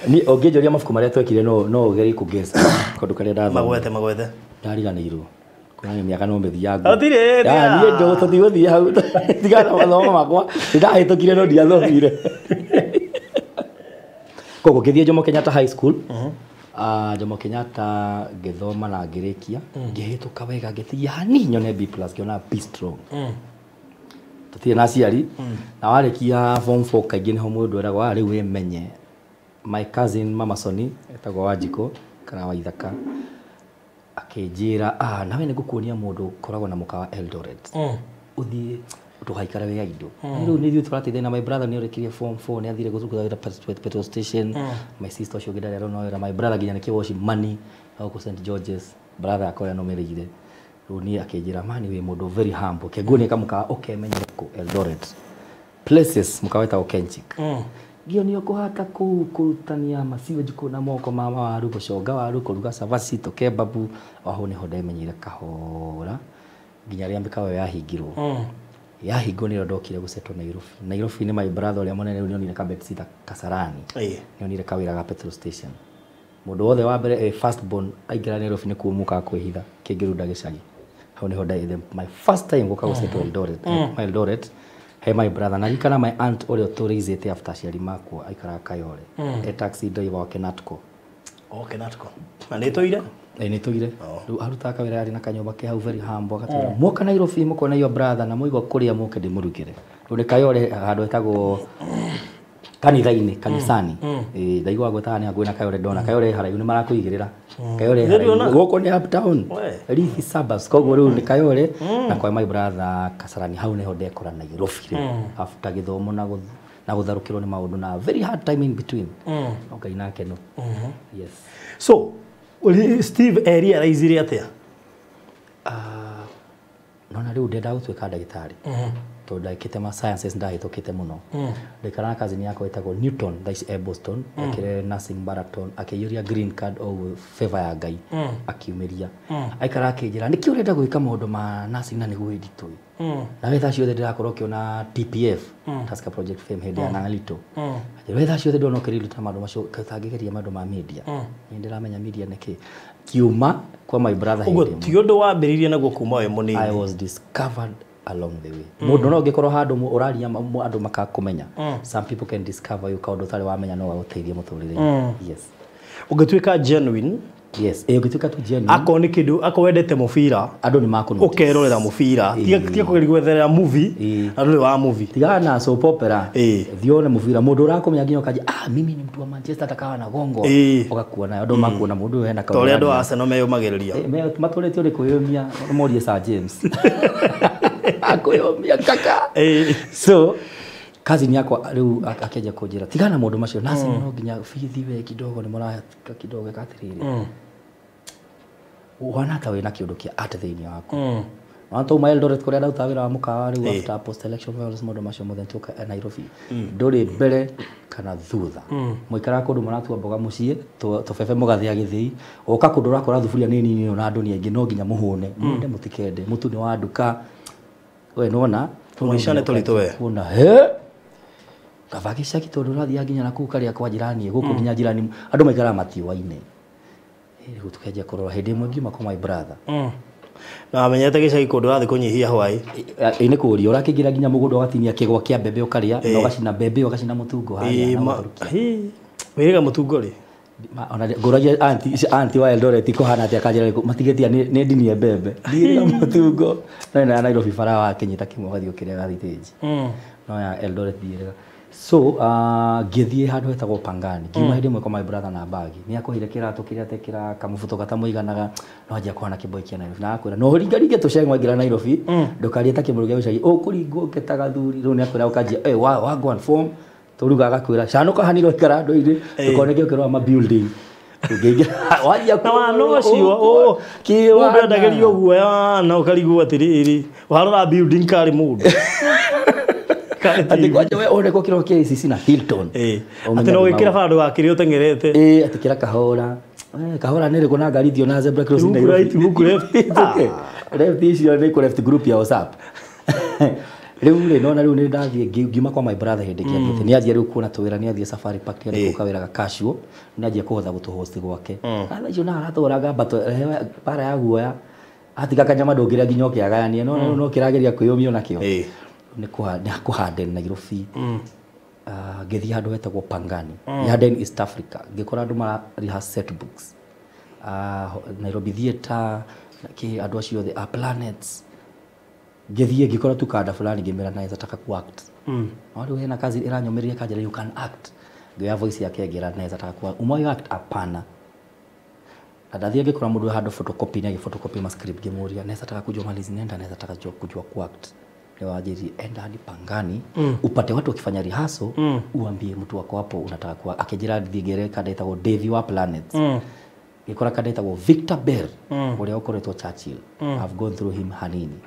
Ni ongejoria mafuku maria twekire no ugeri ku guess kondu karia ndathoma magwete ndariganirwo kuna ni miaka no mithiangu otire ni ndo tutiguthie hau tigana mathomo makwa ndahitũkire no ndiathomire koko githie Jomo Kenyatta High School Jomo Kenyatta ngĩthoma na ngĩrĩkia ngĩhĩtũka wega ngĩthia hani nyone B+ ngĩona B strong tutie na aciari na warĩkia form 4 kaingĩ nĩho mũndũ eragwo rĩu wĩmenye. My cousin Mama Soni etagwo Wanjikũ kana Waithaka akĩnjĩra nawe nĩngũkuonia mũndũ koragwo na mũkawa Eldoret uthie tuhaikara wega indo rĩu nĩ ithuĩ tũrateithia na my brother nĩ ũrĩkirie form 4 nĩ athire gũthukura petrol station my sister ũcio ngĩndarĩ aronora my brother nginya nĩkĩo washi money gũkũ St George's brother akora no merĩire rĩu niĩ akĩnjĩra mani wĩ mũndũ very humble kĩnguonia kamũkawa ũkemenye kũ Eldoret places mũkawa wetagwo Kenchic ngĩonio kũhata kũu kũrutania masiwage kũu na moko ma waru gũconga waru kũruga cabaci tũkebabu oho nĩho ndamenyire kahora nginya rĩrĩa mĩkawa yahingirwo yahingo nĩ ndokire gũsetwo Nairobi nĩ my brother ũrĩa mũnene rĩu nĩonire ka bedsitter Kasarani nĩonire kawĩra ga petrol station mũndũ wothe wa mbere first born aingĩra Nairobi nĩ kuumuka kwĩhitha kĩngĩrunda gĩcagi hau nĩho ndaire my first time gũka gũsetwo Eldoret he my brother na rikana my aunt ũrĩa tũrĩithĩte after aciari makwa aikaraga Kayole taxi driver wa Kenatco Kenatco na nĩ tũire nĩ tũire rĩu arutaga kawĩra yarĩ na kanyũmba ke hau very humble agatwĩra muoka Nairobi mũkona your brother na mũigua kũrĩa mũke ndĩmũrugĩre rĩu nĩ Kayole handũ hetagwo kanitha-inĩ kanisani ndaigua gwetaga nĩ hakuhĩ na Kayole ndona Kayole haraihu nĩ marakũigĩrĩra Kayole gũkũ nĩ uptown Rithi suburbs koguo rĩu nĩ Kayole na kwa my brother Kasarani hau nĩho ndekora Nairobi rĩu after gĩthomo na gũtharũkĩrwo nĩ maũndũ na very hard time in between Ngai nake no yes. So Steve area araizire atia nona rĩu ndenda gũtuĩka ndagĩtarĩ tondũ ndakĩte ma sciences ndahĩtũkĩte mũno ndaikara na cousin yakwa etagwo Newton thaa Boston akĩre nursing marathon akĩiyũria green card o favor ya Ngai akiumĩria aikara akĩnjĩra nĩkĩ ũrenda gwĩka maũndũ ma nursing na nĩguo nditũĩ na we thaa ciothe ndĩrakorwo ũkĩona TPF Tusker Project Fame hĩndĩ ya Nang'alito we thaa ciothe ndona ũkĩrirũta maũndũ macio katangĩgeria maũndũ ma media nĩ ndĩramenya media nĩkĩ kiuma kwa my brother ũguo ti ũndũ wambĩrĩirie naguo kuma we mũnini I was discovered along the way mũndũ no ũngĩkorwo handũ ũraria andũ makakũmenya some people can discover you kaũndũ ũtarĩ wamenya no gagũteithie mũtũrĩre-inĩ yes ũngĩtuĩka genuine yes ũngĩtuĩka tu genuine ako nĩ kĩndũ ako wendete mũbira andũ nĩ makũnotice ũkerorera mũbira tiga kũgeria gwetherera movie andũ nĩ wa movie tiga na soap opera thione mũbira mũndũ ũrakomenya nginya ũkanjia mimi ni mtu wa Manchester atakawa na gongo ũgakuona nayo andũ makuona mũndũ ũyũ hena kaũndũ tondũ andũ a Arsenal meyũmagĩrĩria matũrĩtio nĩ kwĩyũmia morie Sir James akwĩyũmia kaka so cousin yakwa rĩu akĩanjia kũnjĩra tigana maũndũ macio nasi no nginya bithi we kidogo nĩ mũrahaka kidogo ĩkatirĩrĩ ũhana ta wĩna kĩũndũ kĩa art thĩinĩ waku na tũma Eldoret kũrĩa ndutaga wĩra wa mũkawa rĩu after post election violence maũndũ macio mothe nĩtũka Nairobi ndũrĩ mbere kana thutha mũikaraga kũndũ mũratua mboga mũciĩ tũbebe mũgathĩa gĩthĩi ũka kũndũ ũrakora thuburia nĩ nini na andũ nĩ aingĩ no nginya mũhũne mũnde mũtikende mũtu nĩ wa nduka we nona tũmĩcane tũritũ we kuna kavagi caki tondũ ũrathiĩ nginya na kũu karĩa kwa jirani gũkũ nginya jirani andũ maikaraga matiũa-inĩ rĩu tũkĩanjia kũrora hĩndĩ ĩmwe ngiuma kwa my brother na amenyete gĩcagi kũndũ ũrathiĩ kũnyihia hwaĩ nĩ kũũria ũrakĩingĩra nginya mũgũnda ũgatinia kĩgwa kĩa mbembe ũkarĩa na ũgacina mbembe ũgacina mũtungo harĩa wĩrĩga mũtungo rĩ ona goragia anti wa Eldoret ikuhana atia kanjira matigetia ni ndini ya bebe ndira mutungo na Nairobi fara wa Kenyita kimwe gathio kiria gathiteji no ya Eldoret ndira so githie handu hetagwo Pangani kima hindi mwe kwa my brother na bagi ni akohire kiratu kiria tekira kamubuto katamuiganaga no ajia kuona kiboi kia Nairobi na akwira no ringaringe tucengwa ngira Nairobi ndukarie ta kimuru gia ucagi ukuringo ketaga thuri ru ni akwira ukajia wa go on form turuga agakwira canuka haniro ikara ndoire tukoneke ukirwa ma building ugeige wajia kwa no cio kiwa ndagerio guoya na ukarigwo atiriri warora building kari mundu ati kwaje we one ko kiro KCC na Hilton ati no wikira bandu wakiri utengerete ati kira kahora kahora nere kuna garithio na zebra crossing na right book left left icio ni ko left group ya WhatsApp riu no na riu ni ndathie ngiuma kwa my brother hindi kiambite ni athie riu kuona twira ni athie safari park ni kukawira casual ni athie kuhotha gutuhost gwake ala icio na araturaga bato para ya guoya atika kanyama ndongira nginya kiagayanie no kirageria kwiyumio nakio ni kuhande Nairobi ngithi handu hetagwo Pangani yande in East Africa ngikora andu mara rehearse set books Nairobi theater ki andu acio the planets ngithie ngikora tu kada fulani ngimera naye nataka ku act wale hena kazi iranyomeria kaja you can act ngia voice yake ngira naye nataka ku umoyo act apana adathie ngikora mundu handu photocopy na photocopy ma script ngimuria naye nataka kujua malizi nenda naye nataka kujua ku act leo ajiri enda hadi Pangani upate watu wakifanya rehearsal uambie mtu wako hapo unataka kwa akijira thigere kada itago Davy wa Planets ikora kada itago Victor Bell ule okoretwo Churchill I've gone through him hanini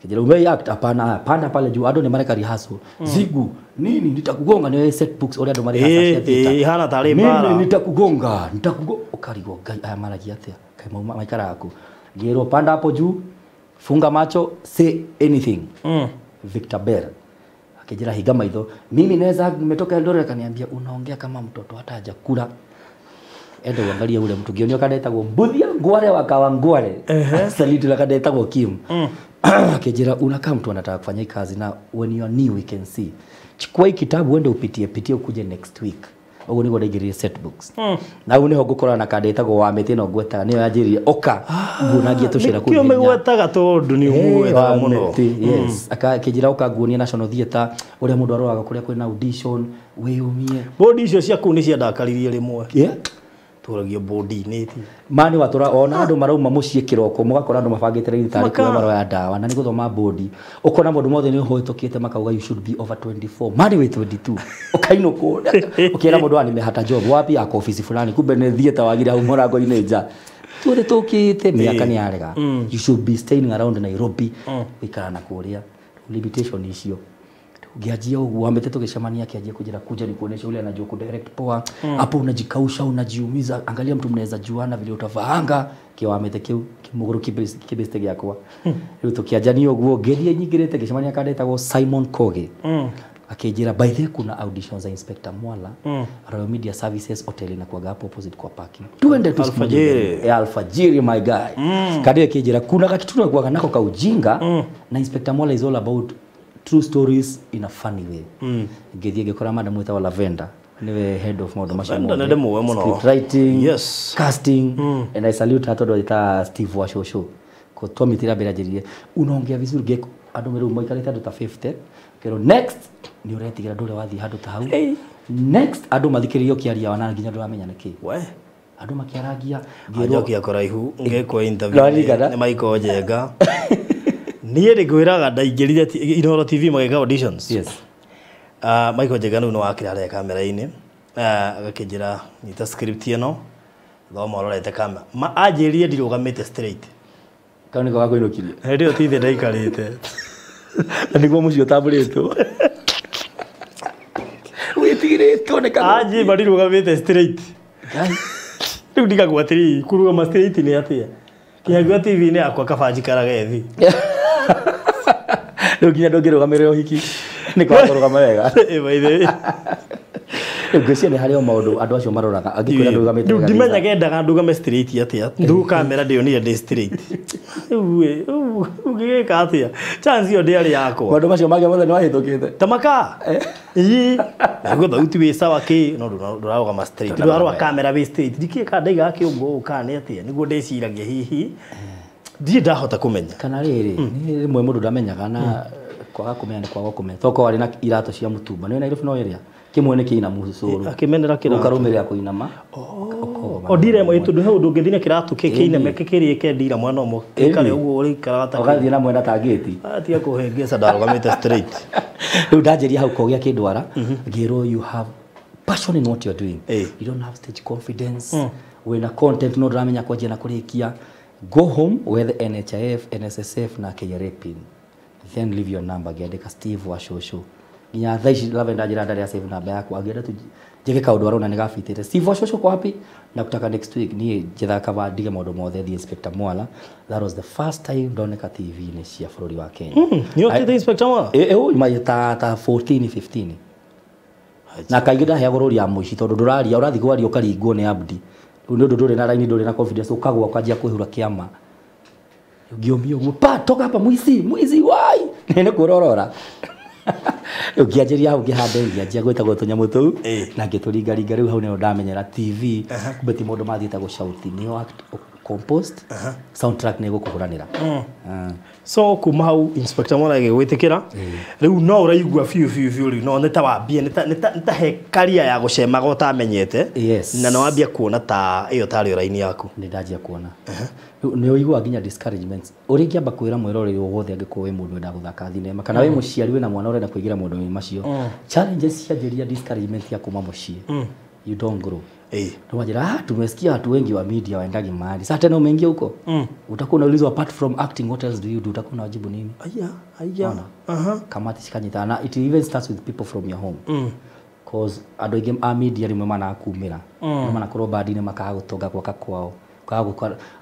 kijira ume act apana pale juu ado ni mareka rehearsal zigu nini nitakugonga ni set books ule ado mareka sasa hana taarifa mimi nitakugonga ukarigo aya maraki atia kama maikara yako gero panda hapo juu funga macho say anything Victor Bell akijira higa maitho mimi naweza nimetoka Eldoret akaniambia unaongea kama mtoto hata hajakula ende uangalie ule mtu gionio kadaitagwo Mbuthia Ngware wakawa Ngware saliti la kadaitagwo Kim akijira unakaa mtu anataka kufanya kazi na when you are new we can see chukua kitabu uende upitie ukuje next week ogo ni godegirie set books na une hogukora na kadaitagwo wa mete no gweta ni yajirie oka ngunagia tushira kuri kio megwetaga tondu ni gwetha muno yes akijira oka ngunia national theater ule mundu aroaga kuria kwina audition weyumie body icio cia kuni cia ndakaririe rimwe turagio body neti mani watura ona andu marauma mucie kiroko mugakora andu mabangite ritari kwa maro ya dawa na niguthoma body ukona mundu mothe ni hoitokite makauga you should be over 24 mani we 22 ukaino koda ukira mundu ani mehata job wapi ya office fulani kumbe ni theater wagira au morago ineja turi tukite miaka ni arega you should be staying around Nairobi ikara na kuria limitation icio ugiajia ugu amete tukishamania kiajia kuja ni kuonesha ule anajua ku direct poa hapo unajikausha unajiumiza angalia mtu mnaweza juana vile utafahanga kiwa amete kimuguru kibeste gyakwa rero tukiajani ugu geria nyingirete kishamania kadetagwo Simon Koge akijira by the kuna auditions za Inspector Mwala Royal Media Services hotel na kwa hapo opposite kwa parking tuende tu Alfajiri my guy kadie kijira kuna kitu kwa nako ka ujinga na Inspector Mwala is all about true stories in a funny way ngethie ngikora madam wita wa Lavender niwe head of model script writing casting and I salute hatodo ita Steve Washosho ko Tommy Tirabera jirie unaongea vizuri geko andu meru moikarite andu ta 50 kero next ni uretigira ndure wathi handu ta hau next andu mathikirio kiaria wana nginya ndamenya niki we andu makiaragia ngero kia koraihu ngekwo interview ni Michael Njenga niye ngwiraga ndaingirire Inooro TV mageka auditions Michael Njenga no wakirare kamera-ini agakijira nyita script ino thoma ororete kamera anjirie ndirugamite straight kauni kwa kuinukirie ndio tithe ndaikarite niguo mucio taburitwo witigirĩtwo nĩ kana anji ndirugamite straight riu ndigagwa atiri kurugama straight ni atia kiagwa TV ni akwa kabanji karagethi riu nginya ndũngĩrũgamĩrĩra ũhiki nĩ kwa kũrũgama wega baithe ngwĩciria nĩ harĩ o maũndũ andũ acio maroraga angĩkwĩra ndũgamĩte rĩu ndimenya gendaga ndũgame straight atĩa ndũ kamera ndĩonire ndĩ straight rĩu ũngĩgĩka atĩa chance ĩyo ndĩarĩ yakwa maũndũ macio mangĩ mothe nĩ wahĩtũkĩte tamaka nĩguo thauti wĩ sawa kĩ no ndũrarũgama straight ndũrarũga kamera wĩ straight ndikĩka ndaiga kĩũngũ ũka nĩ atĩa nĩguo ndĩciragia hihi ndiĩ ndahota kũmenya kana rĩrĩ nĩ rĩmwe mũndũ ndamenyaga na kwaga kũmenya nĩ kwaga kũmenya toko warĩ na iratũ cia mũtumba nĩ Nairobi no ĩrĩa kimwe nĩ kĩinamu cũrũ akĩmenera kĩratũ ũkarũmĩrĩra kũinama ndire mwe tondũ he ũndũ ũngĩthine kĩratũ kĩiname kĩrĩe kendira mwana ũmwe kare ũguo ũrĩ karata ũgathiĩ na mwena ta ngĩti atia kũhengesa ndarũgamĩte straight rĩu ndanjĩria hau kogĩa kĩndwara ngĩrwo you have passion in what you're doing you don't have stage confidence wĩna content no ndũramenya kwanjia na kũrĩkia go home with NHIF NSSF na KRA pin then leave your number ngĩandĩka Steve wa Shosho nginya thaa ici Lavenda njĩra ndarĩa save namba yaku angĩenda tu njĩke kaũndũ arona nĩ gabitĩte Steve wa Shosho kwa wapi na kutaka next week niĩ njĩthaka ba ndige maũndũ mothe the Inspector Mwala that was the first time ndoneka TV-inĩ cia bũrũri wa Kenya nĩ okĩte Inspector Mwala ta 14 15 na kaingĩ ndaheagwo rũri ya mũici tondũ ndũraria ũrathiĩ kwaria ũkaringwo nĩ Abdi rĩu nĩ ũndũ ndũrĩ na line ndũrĩ na confidence ũkagwa ũkanjia kwĩhura kĩama ngiomio pa toka hapa mwizi wai nene kurorora ukiajeria hau ngihande ngianjia gwĩtagwo tũnyamũ tũu na ngĩtũringaringa rĩu hau nĩho ndamenyera TV kumbe mũndũ mathiĩte gũcauti nĩyo act compost soundtrack nĩ gũkũhũranĩra so kuma hau Inspector Mwala agĩgwĩtĩkĩra rĩu no ũraigua biũ rĩu no nĩ ta wambie nĩ ta he career ya gũcemaga ũtamenyete na no wambia kuona ta ĩyo tarĩ raini yaku nĩ ndanjia kuona nĩ ũiguaga nginya discouragements ũrĩa ingĩamba kwĩra mwĩroreri wothe angĩkorwo wĩ mũndũ wenda gũthaka thinema kana wĩ mũciari wĩna mwana ũrenda kũingĩra maũndũ-inĩ macio challenges cianjĩria discouragement ya kuma mũciĩ you don't grow tunajira tumesikia watu wengi wa media waendagi mahali sasa tena umeingia huko utakuwa unaulizwa apart from acting what else do you do utakuwa unajibu nini kamati shikanyitana it even starts with people from your home cause andũ aingĩ a media rimwe manakumĩra manakorwo badi-inĩ makaga gũtonga gwaka kwao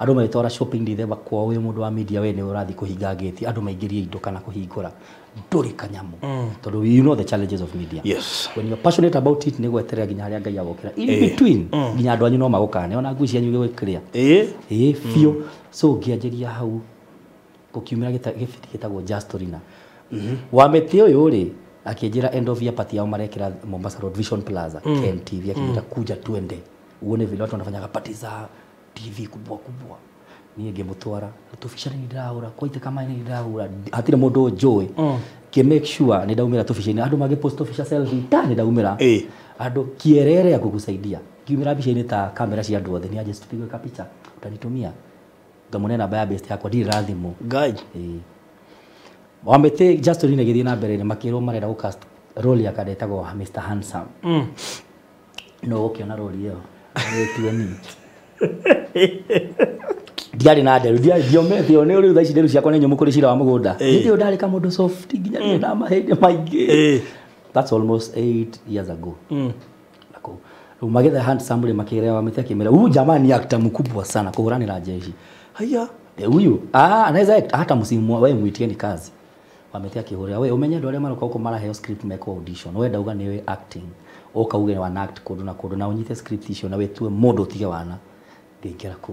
andũ magĩtwara shopping ndithemba kwao wĩ mũndũ wa media we nĩ ũrathiĩ kũhinga gate andũ maingĩrie indo kana kũhingũra ndũrĩ kanyamũ tondũ you know the challenges of media when you're passionate about it nĩ gweterera nginya harĩa Ngai agokĩra in between nginya andũ anyu no magũkane ona ngui cianyu gĩgwĩkĩrĩa biũ so ngĩanjĩria hau gũkiumĩra gĩbindi gĩtagwo Just Orina wamĩtĩ ũyũ rĩ akĩnjĩra end of year party yao marekĩra Mombasa Road Vision Plaza Ken TV akĩnjĩra kuja twende uone vile watu wanafanyaga party za TV kubwa niĩ ngĩmũtwara tũbica nĩ ndĩrahũra kwaite kama nĩ ndĩrahũra hatirĩ mũndũ njũĩ ke make sure nĩ ndaumĩra tũbica-inĩ andũ magĩpost tũbica selfie ta nĩ ndaumĩra andũ kierere ya kukusaidia kiumĩra mbica-inĩ ta kamera cia andũ othe nĩ aje tupigwe kapicha utanitumia ngamũne namba ya best yakwa ndirĩ rathimũ Ngai wamĩtĩ Just Orina gĩthiĩ na mbere makĩrwo marenda gũcast role ya kadetagwo Mr Handsome no ũkĩona role ĩyo nĩtue ni diari na nderu diomete one uri thaici nderu ciakwa nĩ nyũmũ kũrĩ cira wa mũgũnda ndio ndarĩ ka mũndũ soft nginya nĩ na mahĩndĩ maingĩ that's almost 8 years ago nako rĩu magetha Handsome makĩrĩa wamĩtĩ akĩmera jamani actor mkubwa sana kũhũranĩra jeshi haya huyu anaweza act hata msimu wewe mwitieni kazi wamĩtĩ akĩhũrĩra we umenye andũ arĩa maroka huko maraheo script meko audition we ndauga nĩwe acting ukauge ni wana act kũndũ na kũndũ na unyite script icio na wetue mũndũ utige wana ngĩkĩra kũ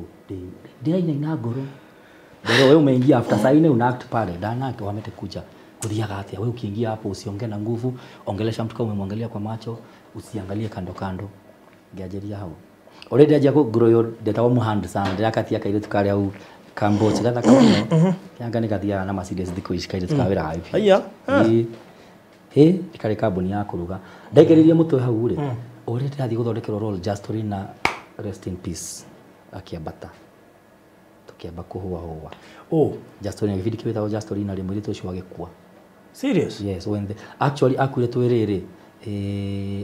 ndĩraina ngoro ndero wewe umeingia after saine una act pale ndana wamete kuja kuthiaga atia wewe ukiingia hapo usiongee na nguvu ongelesha mtu kama umemwangalia kwa macho usiangalie kando kando ngiajeria hao already aje grow your data wa muhand sana ndakatia kaire tukari au kambo chigatha kamwe yanga nikathia na Mercedes thiko ishikaire tukawira hapi haya ikari kambuni ya kuruga ndaigeririe mutwe hau ri already athi guthondekerwo role Just Orina rest in peace akiambata tukiamba kuhua Just Orina gĩbindi kĩwĩtagwo Just Orina rĩmwe rĩtũ ũcio agĩkua serious yes when the actually akuire twĩrĩrĩ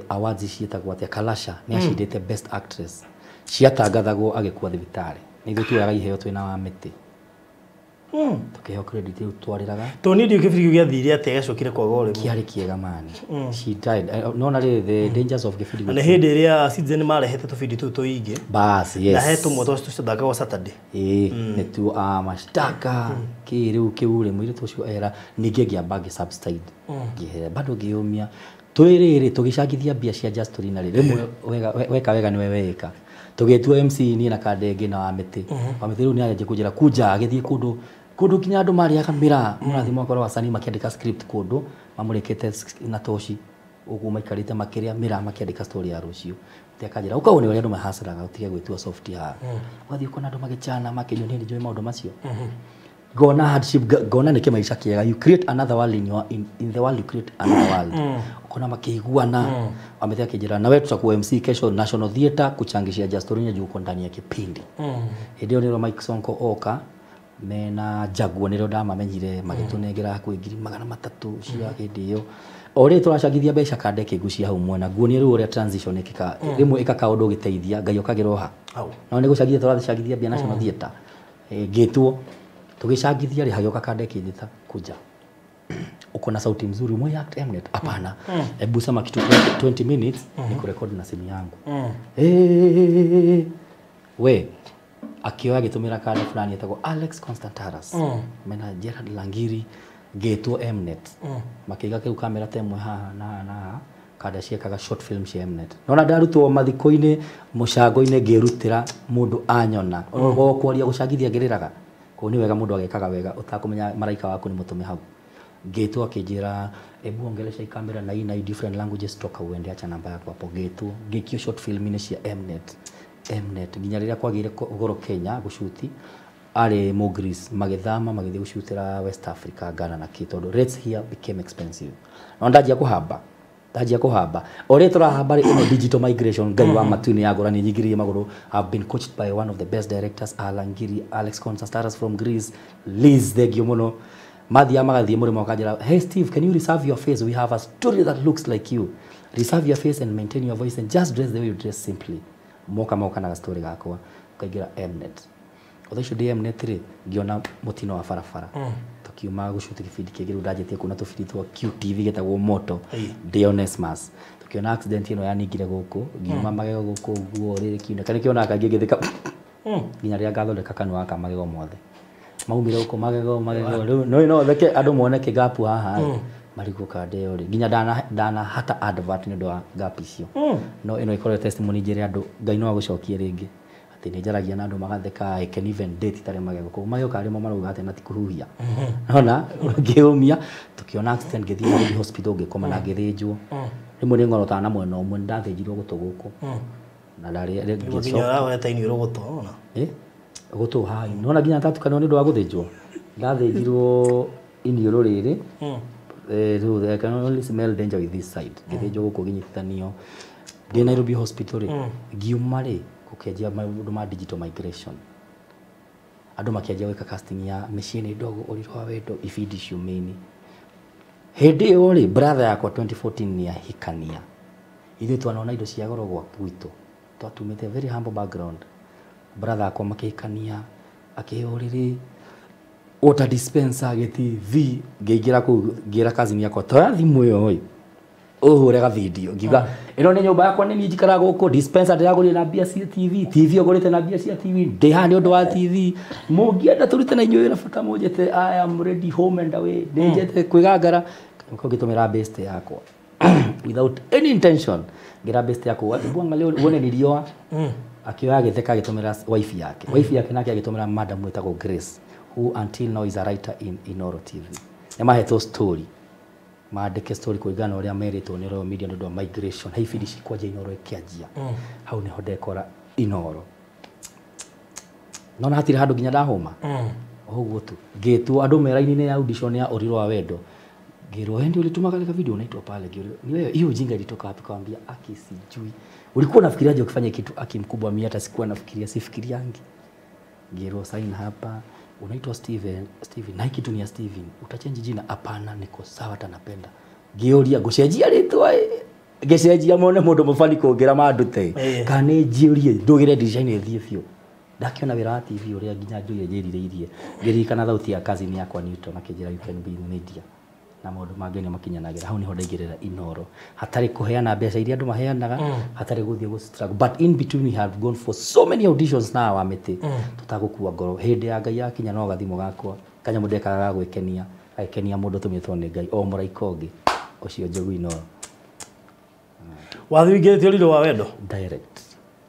awards ciĩtagwo atĩa Kalasha nĩ acindĩte best actress ciatangathagwo agĩkua thibitarĩ nĩ ithuĩ tuoyaga iheo twĩna wa mĩtĩ tukiheo credit yu twariraga Tony ndio kibiriti gya thiri ate gacokire kwa gole kiari kiega mani she died no na the dangers of kibiriti na hindi ria Citizen marehete tubidi tu tuige bas yes na hetu moto tucithaka wa Saturday ni tu mashtaka kiriu kiure mwiri tucio era ninge giambage subside gihe bado giumia twiriri tugicagithia bia cia Justin na rimwe wega niwe weka tugetua MC ni na kadenge na amete amete riu ni aje kujira kuja agithie kundu kinya andu mari akamira murathi mwako wa wasanii makiandika script kundu mamurekete na toshi ugu maikarite makiria mira makiandika story ya rucio tekajira ukaone wale andu mahasaraga utige gwitua soft ha wathi uko na andu magichana makinyo ni njoi maundu macio gona hardship gona nike maisha kiega you create another world in the world you create another world ukona makiguana ametea kijira na wewe tutakuwa MC kesho National Theatre kuchangishia Justin juu uko ndani ya kipindi ndio nilo Mike Sonko oka mena jaguo niro ndamamenyire magitunengera kwingiri 300 cia kindio ore turacagithia mbeca kandeke gucia hau mwana guonie riu ore transition ikika rimwe ikaka undu giteithia ngai ukagiroha no ni gucagithia turacagithia bia National Theatre gitwo tugicagithia ri hagioka kandeke thita kuja uko na sauti nzuri mwe act Mnet hapana hebu sema kitu 20 minutes ni kurekodi na simu yangu we akioya agitumira kanda fulani etagwo Alex Constantaras mena Gerard Langiri getwo Mnet makiga kiu kamera temwe haha na kada ciekaga short film cia Mnet nona ndarutwo mathiko-ini mucango-ini ngirutira mundu anyona ogo kwaria gucagithia ngiriraga ko ni wega mundu agekaga wega utakumenya maraika waku ni mutume hau getwo akijira ebu ongelesha kamera na ina different languages toka uende acha namba yako hapo getwo ngikio short film ni cia Mnet nginya riria kwagire goro Kenya gushuti ari Mogris magithama magithie gushutira West Africa Ghana na Kitondo rates here became expensive no ndajia kuhamba ore turahamba ino digital migration ngai wa matuni ya gora ni nyigirie maguru have been coached by one of the best directors Alangiri Alex Constantaras from Greece Liz thegio muno mathia magathie muri mwakajira hey Steve can you reserve your face we have a story that looks like you reserve your face and maintain your voice and just dress the way you dress simply moka na story gakwa ukaigira Mnet othe cio Mnet ri ngiona mutino wa farafara tukiuma gushuti kibindi kigiru ndajetie kuna tubindi twa QTV getagwo moto Dionesmas tukiona accident ino yaningire guku ngiuma magego guku guo riri kiuna kana kiona kangi githika nginya ria gathondeka kanwa ka magego mothe maumire guku magego no theke andu moneke gapu haha marigo kade ori nginya dana hata advert ni ndo wa gap icio no ino ikore testimony jere andu ngai no agucokie ringi ati ni njaragia na andu magatheka I can even date tare magego ko mayo kare mo maruga ati na tikuhuhia nona ngiumia tukiona accident githii hospital ngikoma na ngithinjwo rimwe ni ngoro tana mwena umwe ndathinjirwo gutu guku na ndari nginya rawe taini rogoto ona gutu hai nona nginya tatu kana ni ndo wa guthinjwo ndathinjirwo inioro riri they can only smell danger with this side githinjwo guku ginyitithanio ndi Nairobi hospital giumare kukenjia maundu ma digital migration andu makianjia gwika casting ya machine ndogo ulirwa wendo ifidi ciumeni hindi ori brother yakwa 2014 ni ahikania ithu twanaona indo cia goro gwa gwitu twatumite very humble background brother yakwa makikania akioriri water dispenser geti ngeingira ku ngira kazini yakwa toya thimu yo oi uhurega video ngiuga ino ni nyumba yakwa ni njikara guku dispenser ndagurire na bia cia TV ogurite na bia cia TV ndeha ni undu wa TV mungienda turute na inyuira bata mujete I am ready home and away ndejete kwigangara ko gitumira best yakwa without any intention ngira best yakwa bwanga leo wone ni riwa akioya githeka gitumira wife yake nake agitumira madam wetagwo Grace who until now is a writer in Inoro TV nemahetwo story maandike story kuigana uria meritwo ni Royal Media ndio migration haifidishi kwaje Inoro ikianjia hau ni hodekora Inoro nona hatire handu ginya ndahoma oguo tu gitu andu meraini ya audition ya Oriro wa Wendo ngiro hendi ulituma kale video unaitwa pale ngiro ni wewe hiyo jinga ilitoka wapi kaambia aki sijui ulikuwa unafikiriaje ukifanya kitu aki mkubwa mimi hata sikuwa nafikiria sifikiriangi ngiro sign hapa unaitwa Steven na kitu ni ya Steven utachange jina hapana niko sawa tanapenda ngioria gucenjia ritwa gecenjia mone mundu mufani kuongera mandu te kane njiorie ndugire design ethie bio ndakiona wira wa TV uria nginya njuye njirireirie ngirikana thauti ya cousin yakwa Newton akijira you can be in media na maundu mangĩ nĩmakinyanagira hau niho ndaigirira Inoro hatari kuheana mbeca iria andu maheanaga hatari guthie go struggle but in between we have gone for so many auditions now amete tutagukua ngoro hindi ya Ngai yakinya no gathimo gakwa kanyamu ndekaga gwikenia aikenia mundu tumitwo ni Ngai o muraika ungi ucio Njogu Inoro wathi wingĩrĩtio Rĩro wa Wendo direct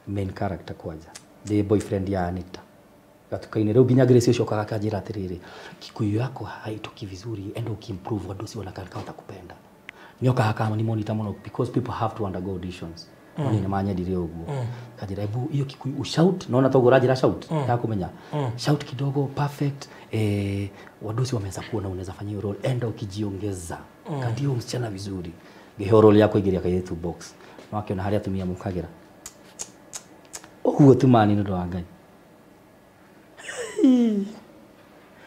main character kwanja the boyfriend ya Anita gatukaine rĩu nginya Grace ucio kakanjira atiriri Kikuyu yako haitoki vizuri enda ukimprove wadu si wanakata kupenda nyoka hakama ni monitor muno because people have to undergo auditions ni manyendire uguo kajira hebu hiyo Kikuyu ushout naona togora jira shout ya kumenya shout kidogo perfect wadu si wameanza kuona unaweza fanya hiyo role enda ukijiongeza kati hiyo msichana vizuri ngehoro role yako igiria kaitu box no akiona haria tumia mukagira huo tumani ndo wa Ngai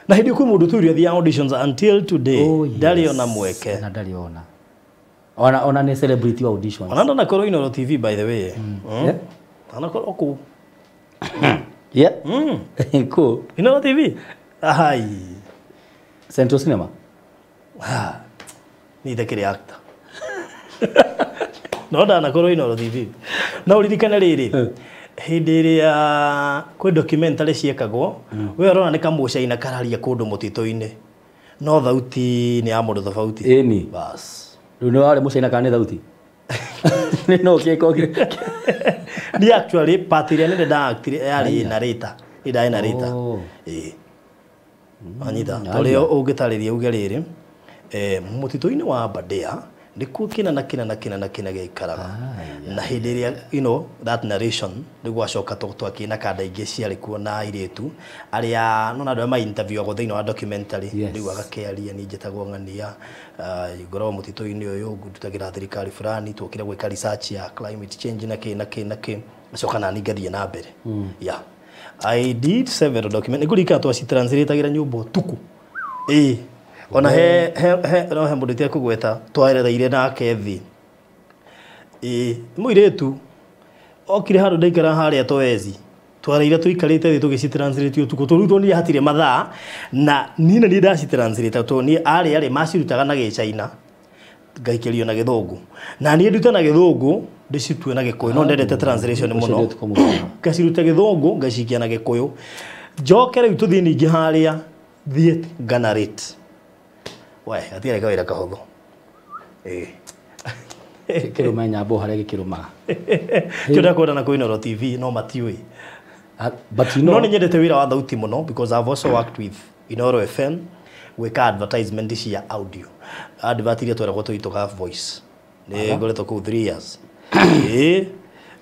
na hindi kwi mundu turio the auditions until today ndariona mweke na ndariona ona ni celebrity wa auditions ona na koro Inoro TV by the way ana koro ku cool Inoro TV ai Central Cinema ni the actor no ndana koro Inoro TV na uririkana riri hindi iria kwi documentary ciekagwo we urona ni kamucaina kararia kundu mutito-ini no thauti ni ya mundu tofauti ni bas riu ni wale mucaina kana ni thauti ni no kieko ni actually part iria ni actor yari narrator ida narrator anyita tole ugitariria uge riri mutito-ini wa Aberdare ndikuo kina geikaraga na hindi iria that narration niguo acoka twakina kada ingi ciari kuo na iritu aria nona andu ma interview ago thiini wa documentary niguo agakiaria ni njitagwo Ng'ania igoro mutito-ini uyu ndutagira thirikari fulani twokire gwika research ya climate change na ki acoka na ningathie na mbere I did several documents ngurika twa translate nyumba tuku ona he mundu tie kugweta twarereire nake thi muiretu okire handu ndaikara haria twezi twareire tuikarite thi tugicitranslate utuko turutwo ni hatire mathaa na nina ni ndacitranslate to ni ari macirutaga na Gĩchina ngaikerio na Gĩthũngũ na ni nduta na Gĩthũngũ ndicitue na Gĩkũyũ no ndendete translation muno ngaciruta Gĩthũngũ ngacikia na Gĩkũyũ njokere tuthi ningi haria thie ganarate we atire kawira kahotho kiruma nyambo haria gikiruma kira kwenda na Inoro TV no matiui but you know no ninyendete wira wa thauti muno because I've also worked with Inoro FM gwika advertisement cia audio advertiria twera tuitoka voice ni ngoretwo ku 3 years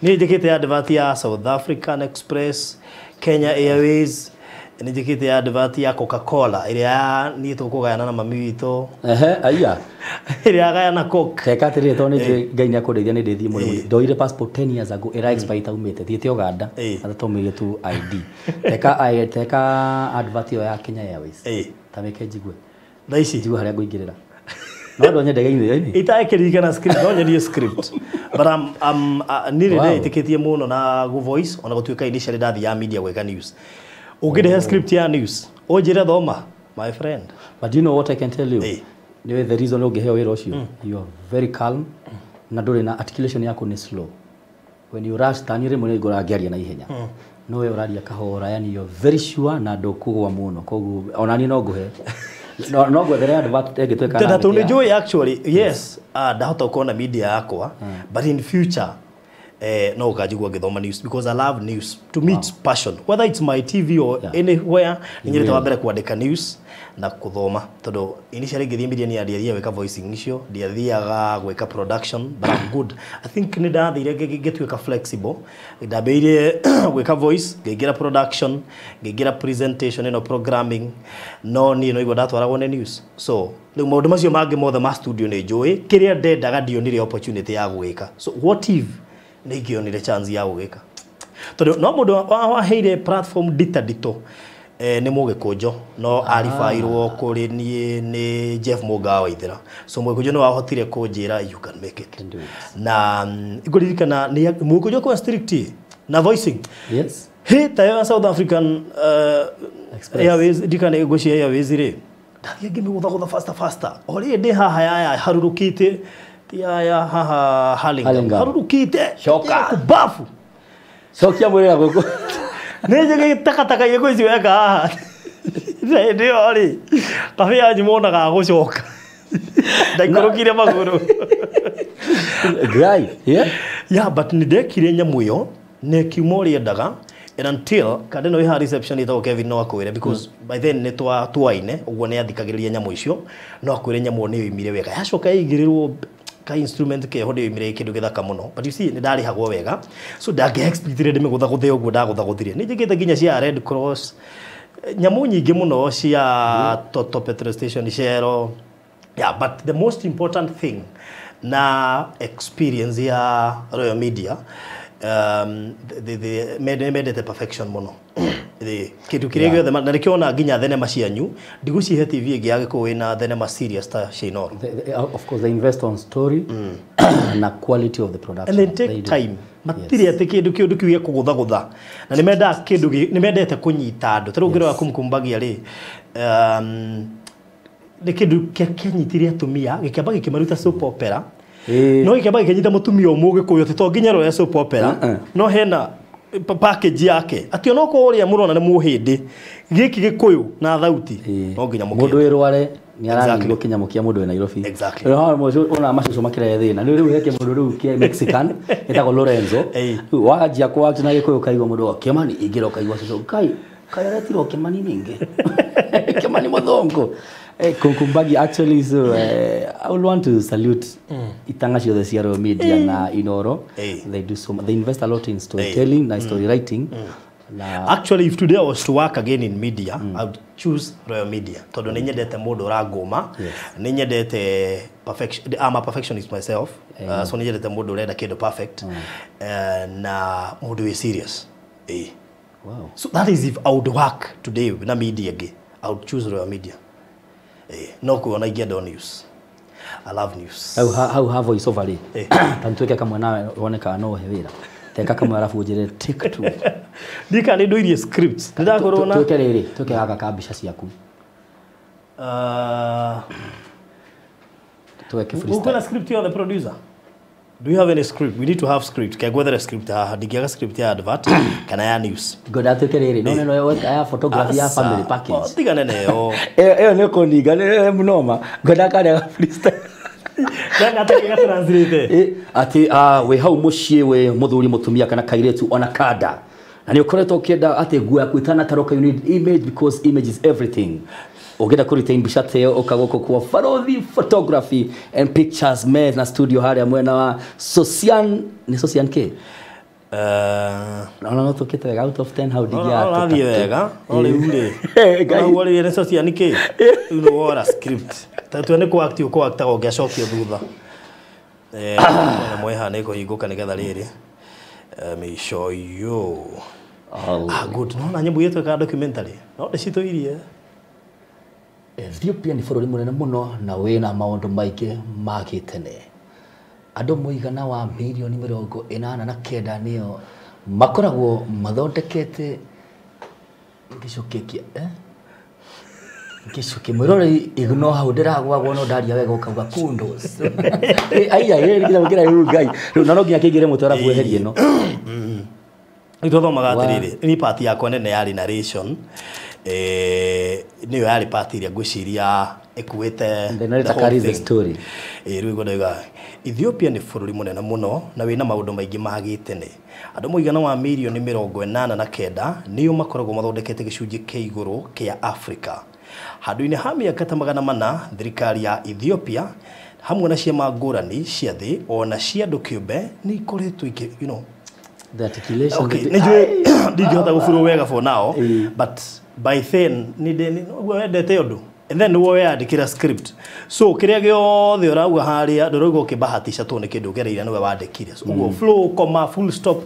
ni njikite advert ya South African Express Kenya Airways ni njikite advert ya Coca-Cola iria ni tukugayana na mami wito aya iria gayana Coke teka tiri to ni Ngai ni akundeithia ni ndithie muri ndoire passport 10 years ago era expire umite thiete Uganda atatomire tu ID teka advert ya Kenya Airways tameke jigwe thaici jigwe haria nguingirira no ndo nyende gaini itaikirikana script no nyendie script but nire ne itikitie muno na go voice ona gutuika initially ndathi ya media gweka news ugire script ya news ojire thoma my friend but you know what I can tell you the reason ugeheo wira ucio you are very calm na nduri na articulation yako ni slow when you rush tani rimwe ngora ngiaria na ihenya no we uraria kahora yani you are very sure na ndokugwa muno koguo ona ni no nguhe no gwethere advert egitweka na tatu ni joy actually yes ndahota kuona media yakwa but in future no ukajigwa ngithoma news because I love news to me it's passion whether it's my TV or anywhere ninyerete wa mbere kuandika news na kuthoma todo initially ngithie media ni ndiathia weka voicing icio ndiathiaga gweka production but I'm good I think ni ndathire ngitweka flexible ndabeire gweka voice ngira production ngira presentation programming no ni no igwa ndatwaragwo ni news so riu maundu macio mangi mothe ma studio ni njui kiria ndendaga ndionire opportunity ya gwika so what if nigionire chance ya gwika tondu no mundu waheire platform dito ni mugikunjo no arifairwo kuri ni Jeff Mugawa Waithira so mugikunjo no wahotire kunjira you can make it na iguririkana ni mugikunjo kwa strict na voicing he tayo South African Airways dikane goshi Airways ri ndathie ngimigutha faster ori ndi haha ya harurukite ya haha halinga harurukite shoka kubafu shokia mwira goko neje takataka yego icio weka haha ndio ori kafe ya jimona ga gushoka ndaikũrũkire magũrũ Right, yeah, but nindekire nyamu yo nekiuma ũrĩa endaga and until kada no iha reception itago Kevin no akwire because by then ne twaine uguo ne athikagiriria nyamu icio no akwire nyamu ne yoimire wega yacoka igirirwo ka instrument ke hode yoimire kindu githaka muno but you see ni ndari hagwo wega so ndage expectire ndimigutha guthie uguo ndaguthaguthire ni njigite ginya cia Red Cross nyamu nyingi muno cia Toto petrol station Shell. Yeah, but the most important thing na experience ya Royal Media they made it a perfection mono the kitu kirego the na nikiona ginya thenema cianyu ndigucihe TV igi yage ko na thenema serious ta Shinoro. Of course they invest on story na quality of the production and they take time matiri ate kindu kiuye kugutha na nimenda kindu nimendete kunyita andu tarungiro kumkumbagia ri de kindu kenyitiria tumia gikiamba gikimaruta soap opera no gikiamba gikinyita mutumia umuge kuyo to nginya ro ya soap opera no hena package yake ati ono ko uria murona ne muhindi giki gikuyu na thauti no nginya mundu irware ni arangirwo kinyamukia mundu we Nairobi no mojo ona macucu makira thina ni riu heke mundu riu ke Mexican etago Lorenzo wajia kwa na gikuyu kaigwa mundu Kimani igiro kaigwa cucu kai aretiro Kimani ninge Kimani muthongo Kumkumbagi actually so I would want to salute Itangacio the Royal Media na Inoro. They do they invest a lot in storytelling and story writing. Actually if today I was to work again in media I would choose Royal Media. Todo ninyedete mundu ragoma ninyedete perfection. I'm a perfectionist myself. So ninyedete mundu reda kido perfect na mundu we serious. Wow. So that is if I would work today na media again I would choose Royal Media. No kuona igenda news. I love news. How have voice over it? Tantueke kama nawe woneka no hewira. Teka kama arafu ujire take two. Dika ni doirie scripts. Ndida korona. Tuke riri, tuke aka kabisha ciaku. Tuweke freestyle. Uko na script ya the producer? Do you have any script? We need to have script. Kaya gwethere script ha digiaga script ya advert kana ya news. Goda tuke riri. No ya photography ya family package. Tiga nene yo. Ne koniga ne mnoma. Goda kare freestyle. Danga taka translate. Ati we hau mushie we muthuri mutumia kana kairetu ona kada. Na ni ukoretwo kienda ati guo ya kwitana taroka you need image because image is everything. Ogenda kuri retain bishate okagoko kwa Farodhi photography and pictures made na studio haria mwena wa Socian ni Socian K no tokete wega out of 10 how did you no ni wega ole ule guys wale ni Socian K no ora script tatu ne ko active ko actor ogacokio thutha na mweha ne ko higuka nigetha riri me show you good no na nyimbo yetu ka documentary no decito irie Ethiopia ni bũrũri mũnene mũno na wĩna maũndũ maingĩ ma gĩtene. Andũ mũigana wa milioni 89 nĩo makoragwo mathondekete gĩcukĩ kĩa gĩcukĩ mwĩrore igno hau ndiragwagwo no ndaria wega ukauga kundos. Aiya nginya gũkĩra rĩu ngai rĩu na no nginya kĩingĩre mũtwara kueheria no. Itothomaga atĩrĩrĩ ni part yakwa nene ya narration niyo yari part iria ngwiciria ekuite the story riu ngoiga Ethiopia ni bũrũri mũnene mũno na wĩna maũndũ maingĩ ma gĩtene. Andũ mũigana wa milioni 89 nĩo makoragwo mathondekete gĩcunjĩ kĩa igũrũ kĩa Africa. Handũ-inĩ ha mĩaka ta 400 thirikari ya Ethiopia hamwe na ciama ngũrani cia thĩ ona cia andũ kĩũmbe nĩ ikoretwo you know the articulation ndingĩhota gũburo wega for now but by then wendete ũndũ and then wo yandikira script so kiria giothe urauga haria ndoroiga ukibahatisha tu ni kindu gereira niwe wandikire so ugo flow comma full stop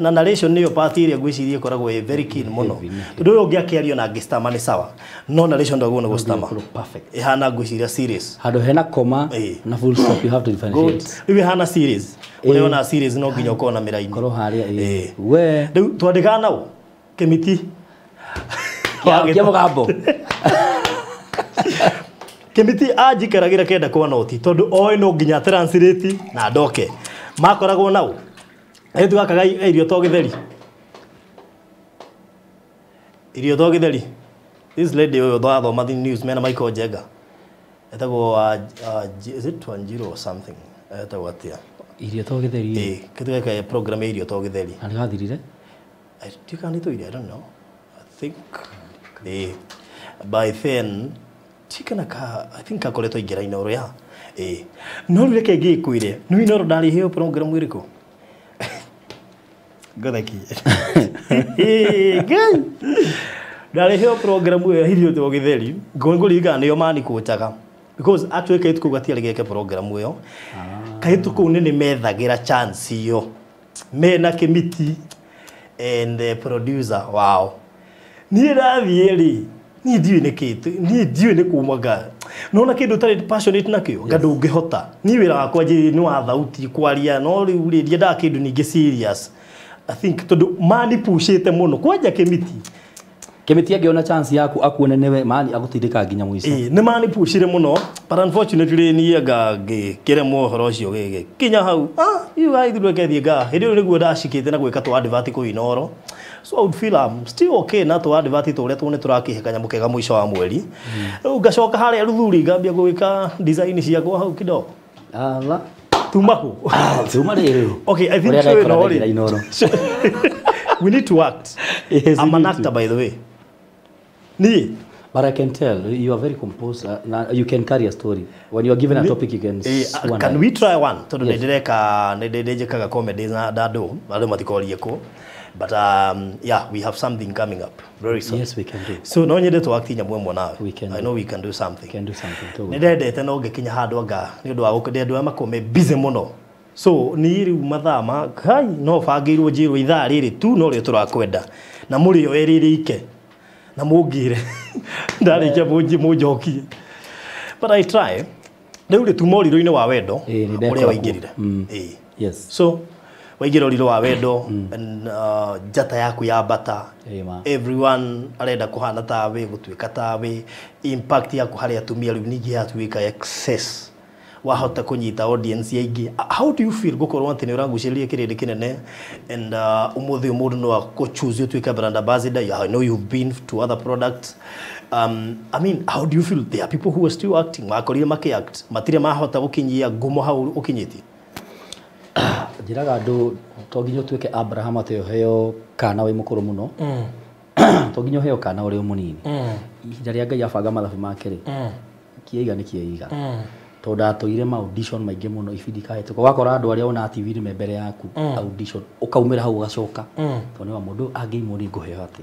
na narration niyo part iria ngwicirie koragwo very keen muno ndu ungi akiario na ngistama ni sawa no narration ndago na gustama perfect ihana ngwiciria series hado hena comma na full stop you have to differentiate iwe hana series uliona series no nginya ukona miraini koro haria we twandika nao Kĩmiti kia mugambo Kĩmiti anjikaragira kenda kwa noti tondu oĩ no nginya translate na ndoke makoragwo nau etu gakaga irio to githeri this lady oyo thoma the news mena Michael Jega etagwo is it Wanjiru or something etagwo atia irio to githeri kitu gaka program ya irio to githeri ani gathirire I don't know I think by then I think akoretwo ingira inoro ya no reke ngikwire no inoro ndari heo program iriku gotheki gai ndari heo program ya hirio to githeri ngonguriga niyo mani kuchaga because actually kaitu kugatia geke program iyo kaitu ku nene methagira chance iyo mena Kĩmiti and the producer wow ni rathieri ni ndiwe ne kitu ni ndiwe ne kumaga nona kindu tari passionate nakio ngadu ngihota ni wira wakwa nji ni wa thauti kwaria no riu ri nda kindu ningi serious I think tondu mani pushite muno kwanja Kĩmiti angiona chance yaku akuone newe mani agutindika nginya mwiso ni mani pushire muno but unfortunately ni anga ngikire mohoro cio gege kinya hau you guys do kethi ga hindi niguo ndashikite na gwika to advert ku inoro so I would feel I'm still okay na to advert to uria twone turakihekanya mukega mwisho wa mweri ngacoka haria ruthuri ngambia gwika design ciakwa hau kidogo ala tumahu rero okay I think so we need to act yes, I'm an actor by the way but I can tell you are very composed you can carry a story when you are given a topic you can can we try one to ndireka comedy na dado bado matikorie ko but yeah we have something coming up very soon yes we can do so no nyende to act nyamwe nawe I know we can do something too ndendete no ngikinya handu anga ni undu wa gukendedo makome busy muno so ni riu mathama kai no bangirwo njirwo ithaa riri tu no rio turakwenda na muri o eriri ike na mungire ndarikia munjokie but I try riu ri tumoriro-ini wa wendo uria waingirire yes so waingira riro wa wendo and jata yaku ya bata everyone arenda kuhana tawe gutuika tawe impact yaku haria atumia riu ningi yatuika excess wahota kunyita audience yaingi how do you feel gukorwo ati ni uranguciria kirindi kinene and umuthi mundu no akuchoose utuika brand ambassador I know you've been to other products I mean how do you feel there are people who are still acting makorire makiact matire mahota gukinyia ngumo hau ukinyiti njiraga andu to nginya tuike Abraham ate heo kana we mukuru muno to nginya heo kana uri munini ihinda ria Ngai abanga mathabu make ri kieiga ni kieiga to ndatoire ma audition maingi muno ibidi kahetuka wakora andu aria ona TV ni mbere yaku audition ukaumira hau ugacoka to ni wa mundu angiimuri nguheo ati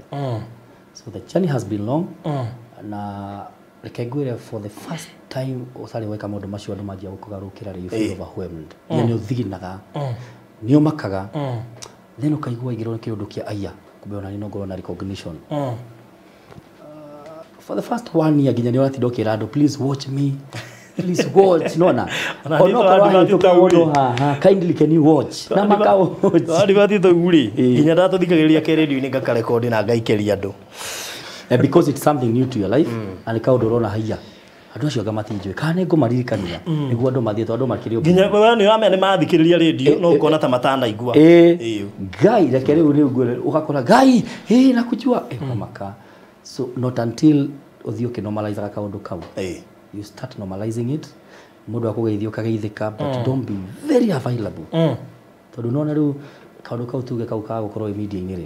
so the journey has been long na rekegwire for the first time usari weka mundu macio andu manjia gukugarukira ri you feel overwhelmed ni uthiginaga ni umakaga then ukaigua igiro kindu kia aya kumbe ona ni no ngoro na recognition for the first 1 year ginya ni waratindokira andu please watch me please watch nona ono tukawono kindly can you watch na makao adivati to guri ginya ndato thikagiriria ke radio ni ngaka record na ngaikeria andu because it's something new to your life and kaundo rona haiya andu acio ngamatinjwe kana ngumaririkania niguo andu mathie to andu makirio ginya wewe ni uramenya mathikiriria radio no ukona ta matanda igua Ngai reke riu ugakora Ngai nakujua maka so not until uthio ke normalize ka kaundu kau you start normalizing it mundu akugeithio kageithika but don't be very available tondu nona riu kaundu kau tuge kau ka gukorwo media ini ri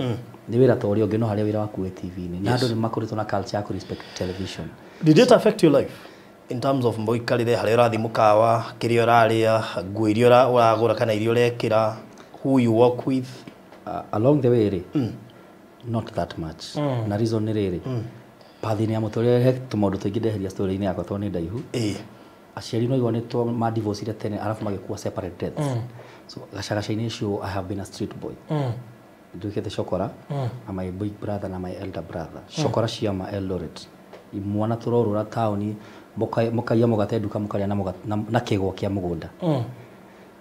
ni wira tori onge no haria wira waku TV ni na andu ni makoretwo na culture ya respect television. Did it affect your life in terms of mboikarire haria urathi mukawa kirio raria nguo irio uragura kana irio rekira who you work with along the way ri not that much na reason ni riri pathini ya mutore he tumundu tuingi ndeheria story ini yakwa to ni ndaihu aciari no igonetwo ma divorce ire tene arafu magikuwa separate deaths so gacagaca-ini icio I have been a street boy ndukite Shokora na my big brother na my elder brother Shokora ciama Eldoret imwana turorura tauni mukaia mugate nduka mukaria na kigwa kia mugunda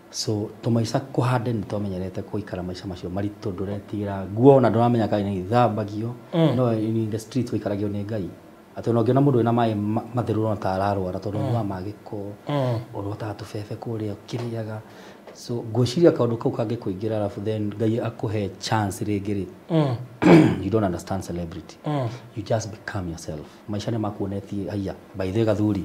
So tumaisha kuhande ni tumenyerete kuikara maisha macio maritu nduretira guo na nduramenya kai ni thambagio no in the street wikaragio ni ngai ati no ngiona mundu ina mai matheru no tararwara tondu wa magiko urota tubebe kuria kiriaga so gwiciria kaundu kau kangi kuingira alafu then ngai akuhe chance ringiri you don't understand celebrity you just become yourself maisha ni makuonetie aya by the gathuri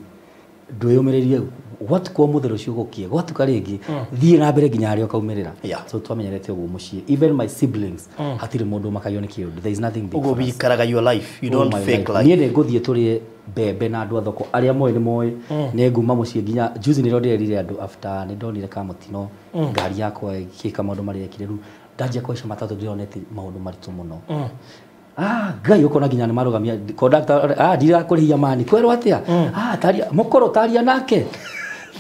ndwiyumiririe what kwa mutheru cio gukie what karingi thie na mbere nginya ari okaumirira so twamenyerete uguo mucie even my siblings hatire mundu makayo ni kiundu there is nothing big ugo bikaraga your life you don't fake life niende nguthie turi bebe na andu athoko aria moy ni moy ne nguma mucie nginya juzi niro ndirire andu after ni ndonire kamutino ngari yakwa ikika maundu mari ekireru ndajia kwaisha matatu ndionete maundu maritu muno ngai ukona nginya ni marugamia conductor ndira kurihia mani kwerwo atia taria mukoro taria nake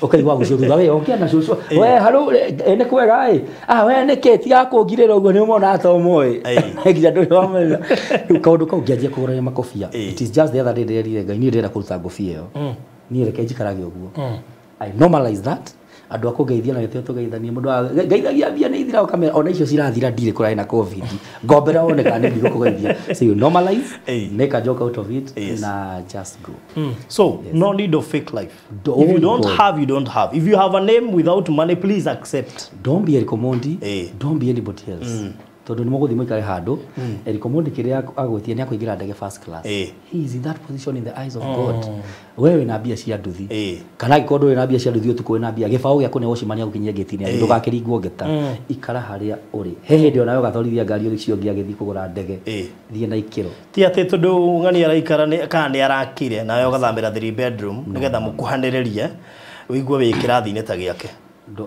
ukaigwa gucio thutha we ongia na cucu we haru ene kwega we neke tiga kungirira uguo ni umona ata umoi nginya nduri wa mena kaundu kau ngianjia kugurania makofia it is just the other day ndirire ngai ni ndira kuruta ngofia iyo ni reke njikarage uguo I normalize that andu akugeithia na gitio tugeithania mundu geithagia bia ni ithira kamera ona icio cirathira ndire kurai na covid ngombera one kana ndi gukugeithia so you normalize make a joke out of it na just go so no need of fake life if you don't have you don't have if you have a name without money please accept don't be Eric Omondi don't be anybody else tondu ni muguthi muikare handu Eric Omondi kiria agwetie ni akuingira ndege first class he is in that position in the eyes of God wewe na bia cia nduthi kana gikondo we na bia cia nduthi utuko na bia gibao gya kune woshimania gukinyia getini andu gakiringwo ngeta ikara haria uri hehe ndio nayo gathorithia ngari ucio ngia githi kugura ndege thie na ikiro ti ati tondu ngani araikara ni kana ni arakire nayo gathambira 3 bedroom nigetha mukuhaniririe uigwe wi kirathi-ini ta giake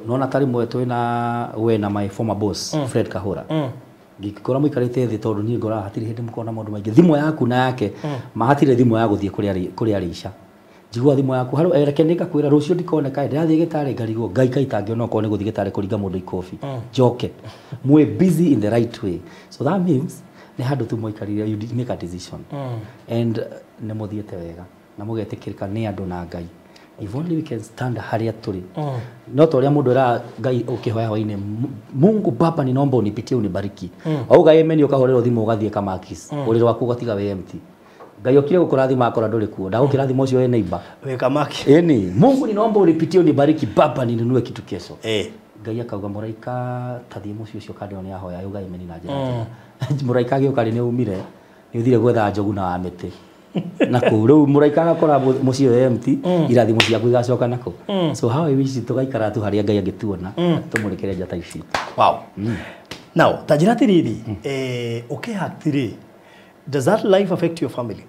nona tari mwe twina we na my former boss Fred Kahura ngikora muikarite thi tondu ni ngora hatiri hindi mukona maundu maingi thimo yaku na yake mahatire thimo ya guthie kuri arisha jigwa thimo yaku haru ereke nikakwira rucio ndikoneka ndathie gitare ngarigo ngai kaitangio no kone guthie gitare kuringa mundu ikofi joke mwe busy in the right way so that means ni handu tu muikarire you make a decision and ne muthiete wega na mugetikirika ni andu na ngai if only we can stand haria turi not oria mundu ra ngai ukihoya hoine Mungu Baba ni naomba unipitie unibariki auga amen ukahorero thimu ugathie kamakis uriro waku gatiga we empty ngai okire gukurathima akora nduri kuo ndagukirathima ucio we neighbor we kamaki Mungu ni naomba unipitie unibariki Baba ninunue kitu kesho ngai akauga muraika tathie mucio ucio kandi oni ahoya auga amen na njira muraika giukari ni umire ni uthire gwetha njogu na amete na kuru muraika akora mucio empty irathimo ciaku igacoka nako so how I wish tugaikara tu haria ngai agituona tumurekere njata ici wow now tajira tiriri okay atiri does that life affect your family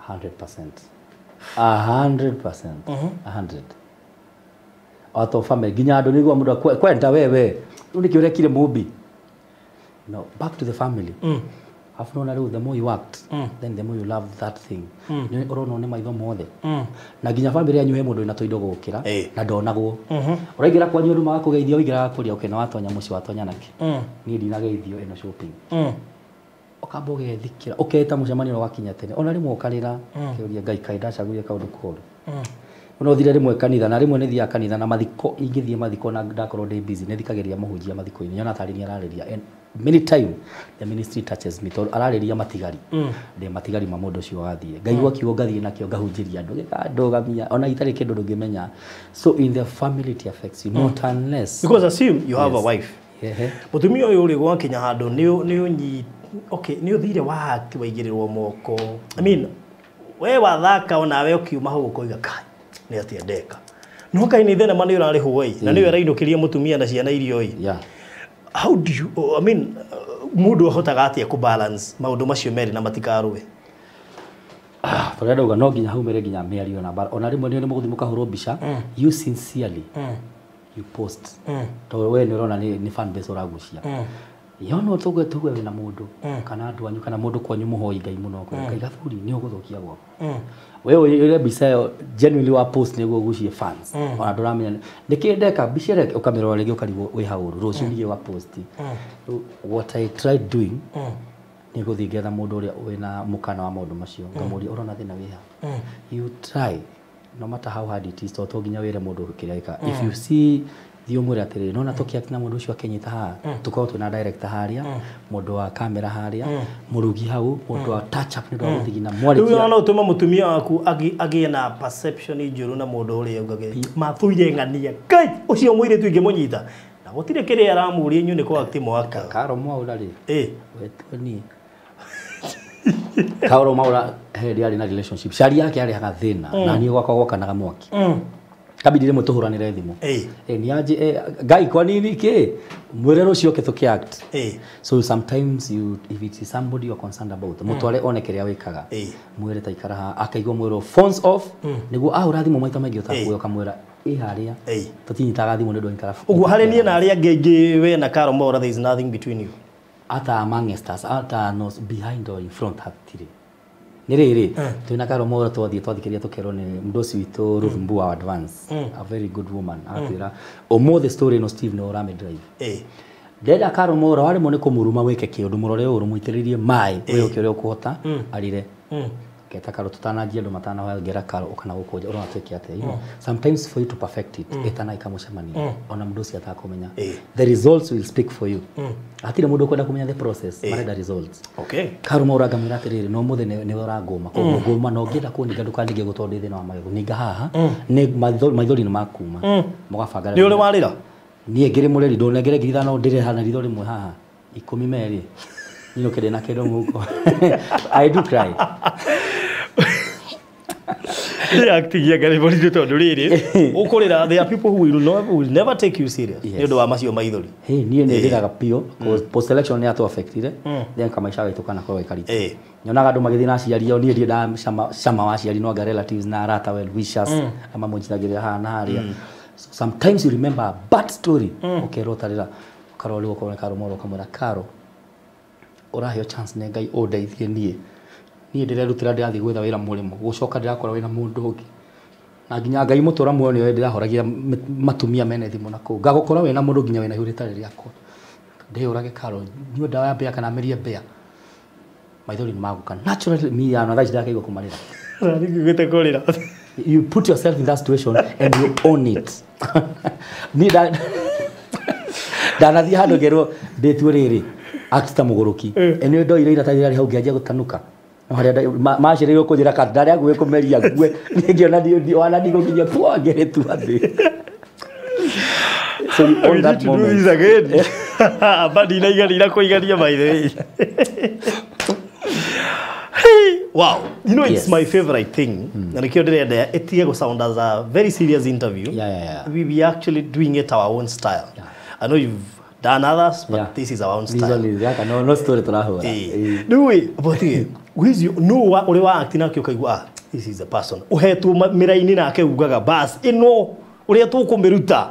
100% auto family ginya andu niguo mundu kwenda wewe undikiure kire mubi no back to the family I've known the more you worked, then the more you love that thing. Ni orono ne maitho mothe. Na ginya family yanyu he mundu ina toindo gukira na ndonagwo. Uraigira kwa nyu ruma kugeithio wigira kuria ukena watonya muci watonya nake. Ni ndinageithio eno shopping. Okamba ugethikira uketa mucemanio wakinya tene. Ona rimwe ukarira kiuria ngai kaida caguria kaundu kuru. Ono thire rimwe kanitha na rimwe nithia kanitha na mathiko ingithie mathiko na ndakorwo ndi busy nithikageria muhunjia mathiko-ini nyona tariria arariria many time the ministry touches me to arariria matigari de matigari ma mundu cio wathie ngai wakiugo ngathie nakio ngahunjiria andu gikandũgamia ona itari kindu ndungimenya so in the family it affects you not unless because assume you have a wife mutumia uyu uri gwa kinya handu ni unyi okay ni uthire waki waigirirwo moko I mean we wathaka ona we ukiuma hau ukoiga kai ni atia ndeka no kai ni thena mani urari huoi na niwe rainukiria mutumia na ciana irio how do you I mean mundu ahotaga atia ku balance maundu macio meri na matikarwe Toreda uga no nginya hau mere nginya miario na bar ona rimwe ni muguthi mukahurwo mbica you sincerely you post to we ni urona ni fan base uragucia yono tugwe na mundu kana andu anyu kana mundu kwanyu muhoi ngai muno ko ngai gathuri ni uguthukia gwo wewe ile mbica genuinely wa post ni gugucie fans ona nduramenya nikindeka mbica reke ukamera rege ukariwo wi hauru rucio ni wa post what I tried doing ni guthingetha mundu uria wina mukana wa maundu macio ngamuri urona thina wiha you try no matter how hard it is to nginya wire mundu kiria ika if you see thio mwira atiri nona tokia kina mundu ucio akenyita ha tukao tuna director haria mundu wa camera haria murugi hau mundu wa touch up ndio guthigina mwari riu nona utuma mutumia waku agie na perception njuru na mundu uri ugage mathuire ngania kai ucio mwire tu ingimunyita na gutire kiri aramuria nyu ni ko active waka Karo Mwaura ri wetoni Karo Mwaura heri ari na relationship shari yake ari hagathina na ni gwakwa kanaga mwaki kabidi rimwe tuhuranire thimu ni aje gai kwa nini ke mwirero ucio ke tuki act so sometimes if it is somebody you are concerned about mutware onekeria wikaga mwire taikara ha akaigwa mwiro phones off niguo ahura thimu maita maingi utakuyo kamwira haria tutinyitaga thimu ndio nkara uguo hari nie na aria ngenge we na Karo Mwaura there is nothing between you ata among us ata nos behind or in front hatiri niriri twina Karo Mwaura twathikiria tukero ni mdosi wito Ruth Mbua advance a very good woman atira omo the story no Steve no rame drive deda Karo Mwaura wari mone kumuruma weke kiundu murore uru muitiririe mai we ukire ukuhota arire keta Karo tutanajia ndo matana wa gera Karo ukana gukoja uro atweki ate sometimes for you to perfect it etana ikamushamania ona mdosi atakomenya the results will speak for you atire mundu kwenda kumenya the process mara the results Karo Mwaura gamira atiriri no muthe ni urangoma koguo ngoma no ngira kuniga ndukandige gutonde thina wa magego ninga haha ni maithori ni makuma mugabanga ni uri warira nie ngire mureri ndo ngire ngirira no ndire hana ritho rimwe haha 12 nino kede na kedo muko I do cry acting ya gari boli tondu riri ukurira there are people who will never take you serious ni ndo wa macio maithori nie ne ndiraga pio post election ni atu affectire then kama isha gaitu kana kwa ikarite nyonaga andu magithina ciario nie ndia shama wa ciari no ga relatives na arata well wishers ama munjiragiria ha na haria sometimes you remember a bad story ukerotarira Karo uri ko Karo Mwaura kamura Karo urahio chance ne ngai odeithie nie ndirerutira ndathi gwetha wira murimo gucoka ndirakora wina mundu ungi na nginya ngai mutura muone we ndirahoragia matumia mene thimu nako ngagukora wina mundu nginya wina yuritari riako ndiurage Karo nyu dawa ya bea kana meria bea maithori maguka naturally me ana thaji ndakaigwa kumarira ngite kurira you put yourself in that situation and you own it ni danathi hando gero ndetu riri akita muguruki ene ndo ire iratagira ri hau ngianjia gutanuka no haria macirirwo kunjira ka ndari agwe kumeria gwe ngiona ndio wana ndigo nginya kwa ngere tu athi so on that moment is again badi na igari kuigania by the way wow you know it's my favorite thing and nikio ndirenda etige go sound as a very serious interview we actually doing it our own style I know you've done others but this is our own style no story turahura no way but with you no uri wa act na kio kaigua this is a person uhetu miraini na ke ugaga bas ino uri tu kumiruta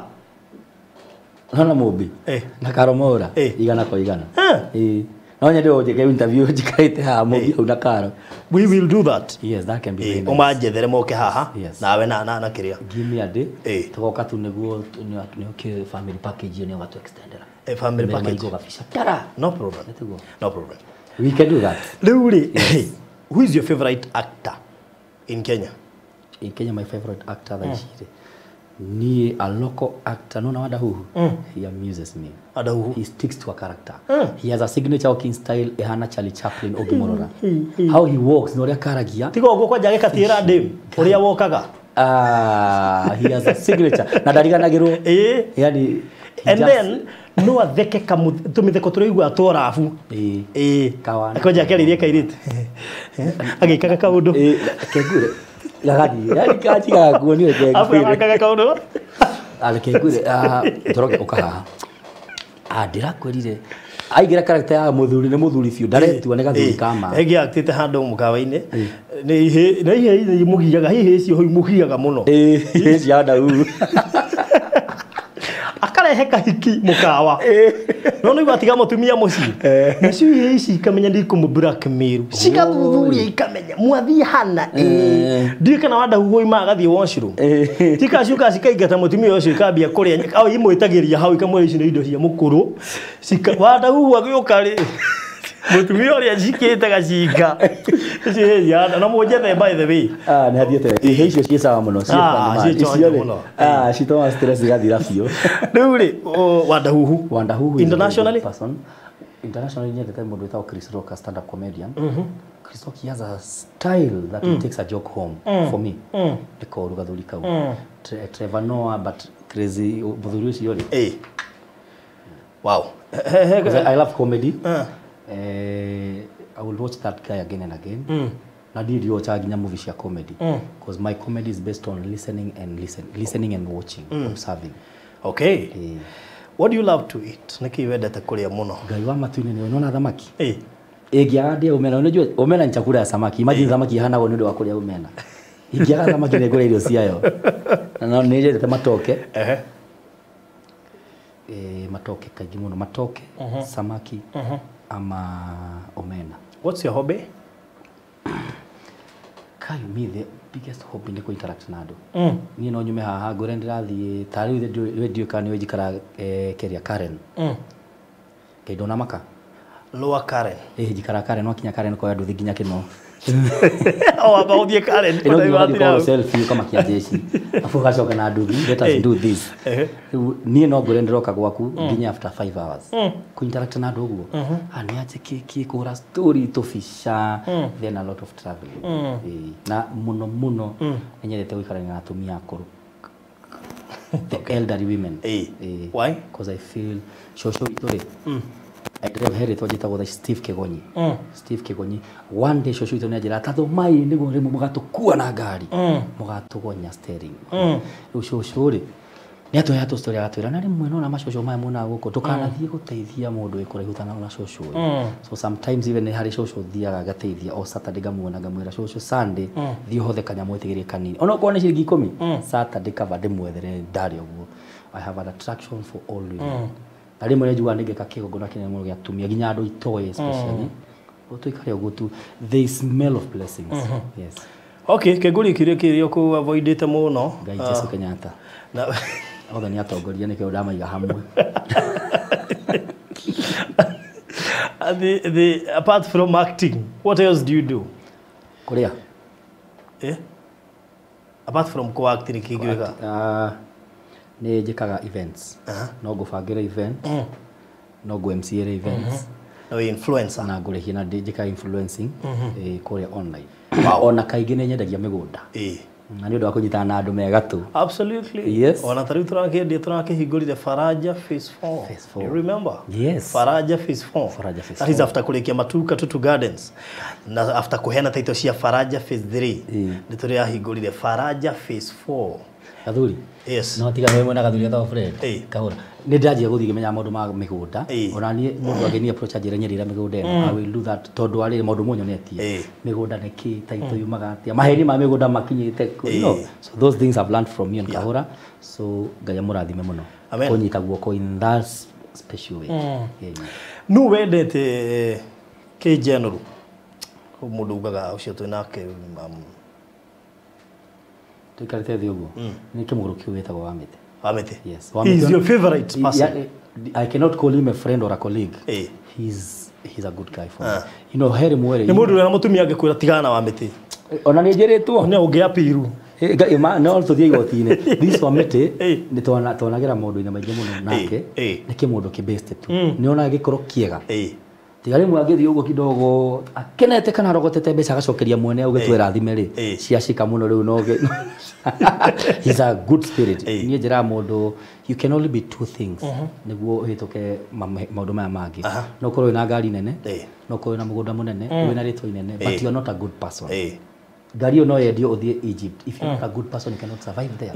hana mobi na Karo Mwaura igana kwa igana no ndio je interview jikaite ha mobi una Karo we will do that yes that can be very nice omajethere moke haha nawe na kiria give me a day tugoka tu niguo ni okay family package ni watu extendera family package no problem we can do that Luli who is your favorite actor in Kenya my favorite actor that ni a local actor no wada huhu he amuses me he sticks to a character he has a signature walking style ehana Charlie Chaplin ogimorora how he walks no ria karagia tigo gwo kwa jage katira dem uria wokaga he has a signature na dariganagirwo yani and then no atheke tumitheko turaigua torafu kawana ko jake ririe kairite agikaga kaundu kegure lagadi yani kachiga kuoni weke afa akaga kaundu alekegure toroke okaha ndirakwirire aigira character ya muthuri ne muthuri fiu directwa ne gathuri kama egi actite hando mukawaine ni ihe mugiaga hihi cio hoi mugiaga muno cia ndau akarehe kahiki mukawa no no igatiga mutumia muci nicio ici kamenya ndikumu blackmail cigathuthuria ikamenya mwathi hana ndikana wanda huoi magathie washroom tika ciuka cikaingata mutumia ucio ikambia kuria au imwitagiria hau ikamwe ici ni indo cia mukuru wanda huo agioka ri mutumia uria cikite gacinga ya na mujete by the way nĩ athiĩte icio ciĩ sawa mũno citoma stress igathira biũ rĩu rĩ Wandahuhu internationally nyendete mũndũ wĩtagwo Chris Rock, a stand-up comedian. Chris Rock, he has a style that he takes a joke home for me. Nĩko rugathuri kau Trevor Noah, but crazy mũthuri ũcio rĩ wow. I love comedy. I will watch that guy again and again. Na did you watch nginya movie cia comedy because my comedy is based on listening and watching, observing. Okay. What do you love to eat? Niki wendete kuria muno? Ngai wa matu-inĩ nĩ unaona thamaki. Ingĩaga ndĩa omena, unajua omena ni chakula ya samaki. Imagine thamaki ihanagwo nĩ ũndũ wa kuria omena. Ingĩaga thamaki nĩ ngũrĩa irio ciayo. Na nĩ njendete matoke. Matoke kaingĩ muno, matoke, samaki ama omena. What's your hobby? Me, the biggest hobby nĩ interact na andũ. Niĩ no nyume haha ngore ndirathiĩ ta rĩu radio kana nĩ njikara Keria Karen. Kaidona maka. Lower Karen. Njikara Karen, no kinya Karen kwa nduthi nginya kino. About the Karen. Ino selfie kama kia jeshi. Afu gacoka na nduthi, let us do this. Niĩ no ngore ndiroka gwaku nginya after 5 hours. Ku interact na andũ ũguo. Ani aje kiki kura story tofisha, then a lot of traveling. Na muno nyendete gũikarania na atumia akũrũ. The elderly women. Why? Because I feel social story. I drive here to jita with Steve Kegonyi. Steve Kegonyi. One day shoshu ito njira tato mai nigo remo mugatukua na gari. Mugatugonya steering. Shoshu ri. Ni atu story atwira na rimwe no na mashosho mai muna guko tukanathie guteithia mundu ikurehutana na shoshu. So sometimes even hari shoshu thiaga gateithia o Saturday gamuona gamwira shoshu Sunday thie hothe kanyamu itigirie kanini. Ona kwa ni shiringi 10 Saturday kava ndimwethere ndari oguo. I have an attraction for all women. Ari mwe njua nigeka kigongona kinene muno gia tumia ginya andu itoe especially otuikare oguo tu they smell of blessings. Yes. Okay, keguri kirio ku avoidete muno Ngai Jesu Kenyatta na othe ni atongoria nikio ndamaiga hamwe. The apart from acting, what else do you do? Korea. Apart from co-acting kigwega ni njikaga events. No ngubangira event, no ngu MCA events, no influencer, na ngurehia na njika influencing kuria online. Ona kaingĩ nĩ nyendagia mĩgũnda. Na nĩ ũndũ wa kũnyitana na andũ mega tu. Absolutely. Yes. Ona tariu turakĩhingũrire Faraja Phase 4. You remember? Yes. Faraja Phase 4. That is after kurekia Matuka Tutu Gardens. Na after kuheana title cia Faraja Phase 3. Nĩ tũrahingũrire Faraja Phase 4. Gathuri. Yes. No tiga wewe na gathuri atho Fred. Kahura. Nĩ ndanjia gũthii menya maũndũ ma mĩgũnda. Ona niĩ mũndũ ageni approach njĩra nyerira mĩgũnda ĩno. I will do that tondũ arĩ maũndũ monyonetie. Mĩgũnda nĩ kĩ taito yumaga atia. Maheni ma mĩgũnda makinyĩte. So those things I've learned from you and Kahura. So Ngai amũrathime mũno. Kũnyita guoko in that special way. No wendete ke general. Mũndũ ugaga ũcio twĩnake tuikarite thi uguo ni kimuguru kiu wetagwo Wamete. Wamete. Yes. He is your favorite person. I cannot call him a friend or a colleague. He's a good guy for me. You know, heri mwere. Ni mundu na mutumia angekwira tigana na Wamete. Ona ni njiritwo. Ne ungeapiru. No tuthie igoti-ini. This Wamete ni twanagera maundu-ini maingi muno nake. Ni kimundu kibeste tu. Ni ona gikoro kiega. Tigari mwangithi uguo kidogo akenete kana rogotete mbeca agacokeria mwene ugitwira thime ri ciacika muno riu no he's a good spirit. Ni njira mundu you can only be two things niguo hituke maundu maya mangi no korwo na ngari nene no korwo na mugunda munene wina ritwa inene but you are not a good person. Gari no yendio uthie Egypt. If you are a good person you cannot survive there.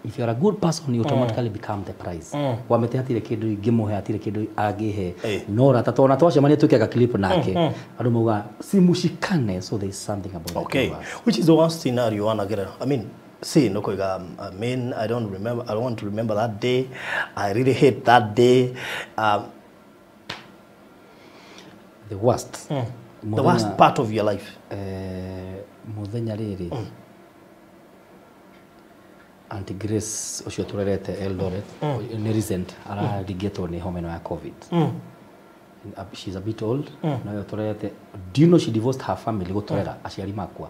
If you are a good person you automatically become the prize. Wamete hatire kindu ingimuhe hatire kindu angihe no rata tona twacemania tukiaga clip nake andu muga simushikane, so there is something about okay. Which is the one scenario you wanna get? I mean, see no koiga I don't want to remember that day. I really hate that day. The worst. The worst part of your life. Muthenya riri Auntie Grace ucio turerete Eldoret ni recent ara digetwo ni homeno ya COVID. she's a bit old. Na torete. Do you know she divorced her family go torera aciari makwa.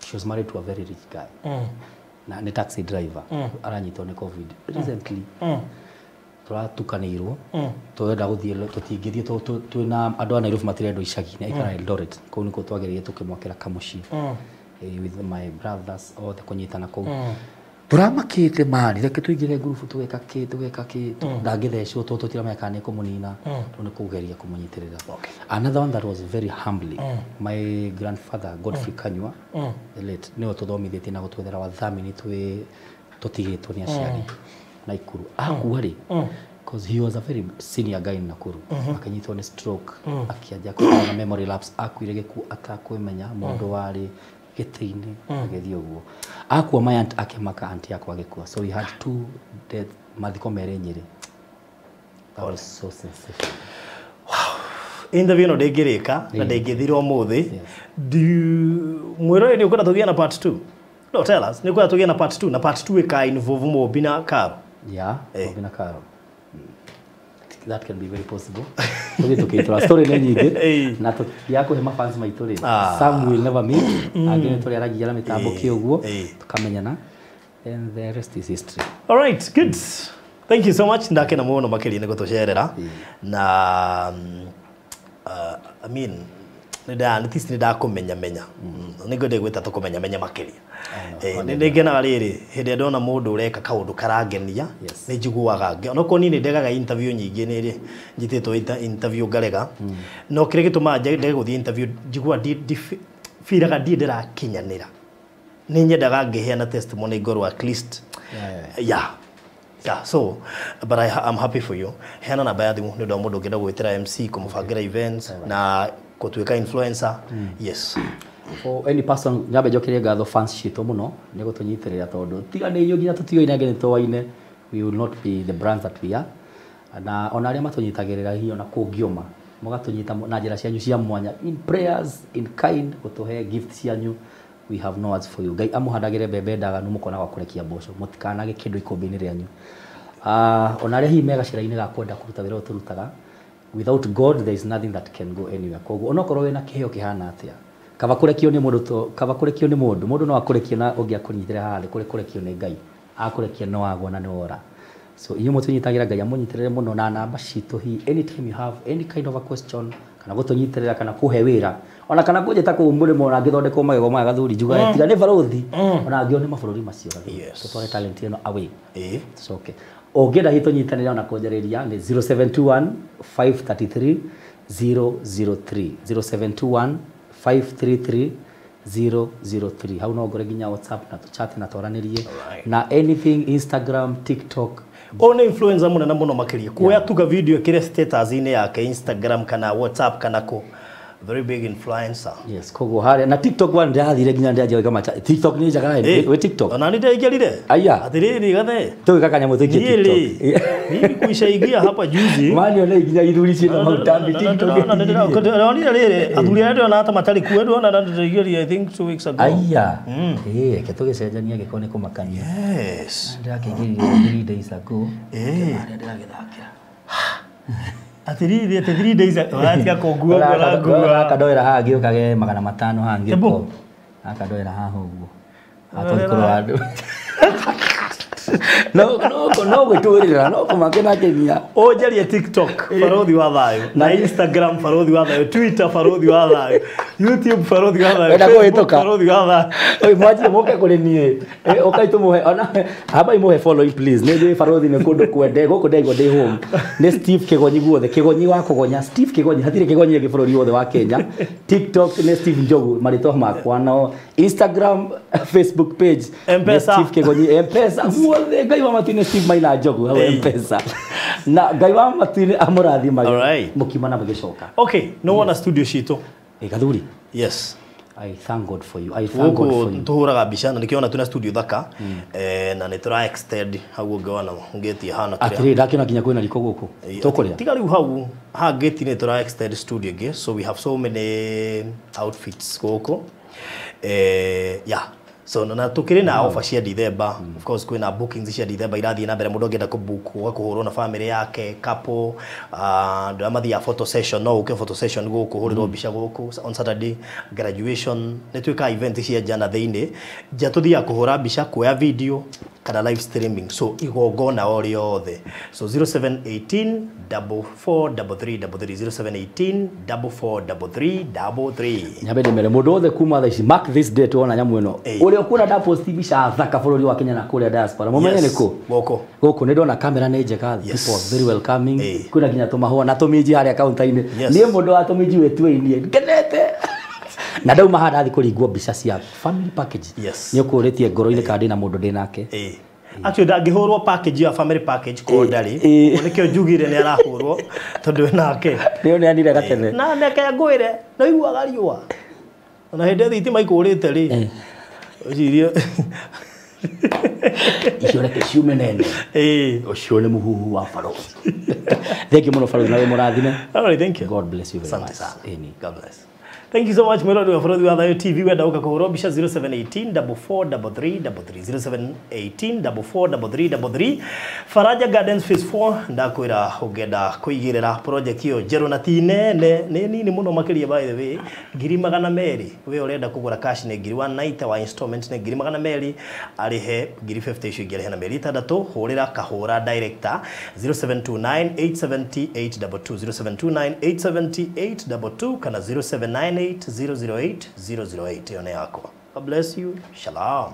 She was married to a very rich guy. Na ni taxi driver. Aranyitwo ni COVID recently. Turatukanirwo. Twenda guthie tutingithie twina andu a Nairobi matirendo icagi-ini aikara Eldoret. Kau niko twagereire tukimwakira kamuci. With my brothers all the kunyitana kau. Turamakite mani reke tuigire group tugeka ki ndangithecwo tutira mekane kumunina tune kugeria kumunyitirira. Another one that was very humbly my grandfather Godfrey Kanywa the late no tuthomithitie na gutwethera wathamini tutigitwo ni aciari Naikuru akuari because he was a very senior guy in Nakuru akanyitwo ni stroke akiaja kwa memory lapse akuire giku atakwimenya mundu wari gitini agethio guo akwa my aunt akemaka auntie yakwa agikua so he had 2 death mathiko mere Nyeri. That was so sensitive. Wow. Interview no ndengirika na ndengithirwo muthi mwiro ni ukora tugia na part 2 no tell us ni ukora tugia na part 2 na part 2 ika involve Mobi na Karo. Mobi na Karo. That can be very possible. Tukitwa story ni nyingi na yako hema fans maitori. Some will never meet. Agene tori aragira mitambo kiuguo tukamenyana and the rest is history. All right, good. Thank you so much. Ndake na muono makiri ni gutosherera na I mean nida kumenya nigo ndegwita tukumenya makiri ndigena riri hindi ndona mundu ureka kaundu karangenia ni njiguaga onoko nini ndegaga interview nyingi ni njititwo interview ngarega no kire gituma ndege guthie interview njigua firaga ndira kinyanira ni nyendaga ngiheana testimony ngorwa at least so but I'm happy for you hena na baadhi ndo mundu ngenda gwitira MC kumufangira events na kutuika influencer. Yes, for any person nyabe jokirie gatho fans shito muno ni gutunyitirira tondu tiga ni nyogi na tutio ina ngene twaine we will not be the brands that we are na onaria matunyitagirira hiyo na kungioma mugatunyita na njira cianyu cia mwanya in prayers in kind gutuhe gifts cianyu. We have no words for you. Gai amuhandagire bebe ndaga numukona wa kurekia mboco mutikanage kindu ikumbi-ini rianyu. Onaria hi mega cira-ini ga kwenda kuruta wira uturutaga. Without God there is nothing that can go anywhere. Koguo onokorwo wina kiheo kihana atia kaba kurekio ni mundu no akurekio na ungia kunyitira hali kurekio ni Ngai akurekio no wagwo na ni wora. So iyo mutunyitangira Ngai amunyitirire muno na namba citu hi anytime you have any kind of a question kana gutunyitirira kana kuhe wira ona kana kujeta ku murimo na ngithondekwo magego ma gathuri njuga tiga ni barothi ona ngio ni mabururi macio tutware talent ino away. It's okay. Ogeda hito nyitanira na kujereria ni 0721 533 003 0721 533 003 hau no gore ginya WhatsApp na chat na toranirie na anything Instagram TikTok one influencer muna na muno makiria kuya tuga video kire status ine yake Instagram kana WhatsApp kana ko very big influencer. Yes, kogo hare na TikTok one ndathire ginya ndaje kama TikTok ni jaga we TikTok ona ni ndaigirire aya atiriri gathe tu kakanya muthiki TikTok mimi kuishaingia hapa juzi mani ole ginya ithuri cina mautambi TikTok ona ni riri athuri ande na hata matari kuedu ona ndaigirire I think 2 weeks ago aya keto gecenjania gikone kumakania yes ndakigirire 3 days ago ndagithakira atiriri 3 days atia kongua ngora akadoera hagi ukage 500 hangi ko akadoera haho uguo atokoro andu no gwiturira no kumakena kenya ojarie TikTok farodhi wa thayo na Instagram farodhi wa thayo Twitter farodhi wa thayo YouTube farodhi wa thayo Facebook farodhi wa thayo oi mwaje moke kule nie okaitu muhe ona haba imuhe follow please ne farodhi ne kundu kwende goko ndego ndi home ne Steve Kigonyi guothe Kigonyi wa kugonya Steve Kigonyi hatire Kigonyi ge bururi wothe wa Kenya TikTok ne Steve Njogu marito makwa no Instagram Facebook page M-Pesa Steve Kigonyi M-Pesa guothe Ngai wa matine Steve Maina Njogu hau M-Pesa na Ngai wa matine amurathi magi mukimana bagicoka. Okay, no one studio shito gathuri. Yes, I thank God for you. I thank God for you. Tuhuraga bica na nikiona tuna studio thaka na ni tura extend hau ngona ngeti hana kire atiri ndakina kinya kwina riko guku tukuria tiga riu hau ha ngeti ni tura extend studio ge so we have so many outfits guku yeah So na tukiri na offer cia December, of course kwina bookings cia December irathie na mbere mundu ngenda kubook ugakuhurwo na family yake, couple, ndio amathi ya photo session, no uke photo session gukuhurirwo mbica guku on Saturday, graduation, netwika event cia jana theini, jatuthia kuhura mbica, kuoya video kana live streaming, so igongona o riothe. So 0718 443333 0718 Nyabede mere mundu othe kuma tha ici mark this date wona nyamu ino uri okuna da post bica thaka bururi wa Kenya na kuria diaspora mumenye niko goko ni ndona kamera ni njega, people are very welcoming, kuna ginya tumahua na tumiji hari account-ini ni mundu wa tumiji wetweinie ngenete na ndau mahada athi kuringwo mbica cia family package ni ukuritie ngoro-ini kandi na mundu ndinake actually ndangihurwo package ya family package ko ndari nikio njugire ni arahurwo tondu nake niyo ni anire gatene na neke ngwire no iguaga riua na hindi thitima ikurite ri ucirie ishore ke ciume nene ucio ni muhuhu wa faro. Thank you muno faro na we murathime. All right, thank you, God bless you very much. God bless. Thank you so much mwendo wa Frodhi wa Thayo TV wenda ukakuhurwo mbica 0718 4433 0718 4433 Faraja Gardens Phase 4 ndakwira ugenda kuigirira project iyo jeru na tinene nini muno makiria by the way 200,000 we urenda kugura cash ne 190 wa installment ne 200,000 arihe 50 icio ingere na meri 3 hurira kahura director 0729870822 0729870822 kana 0798008008 yone yako. God bless you. Shalom.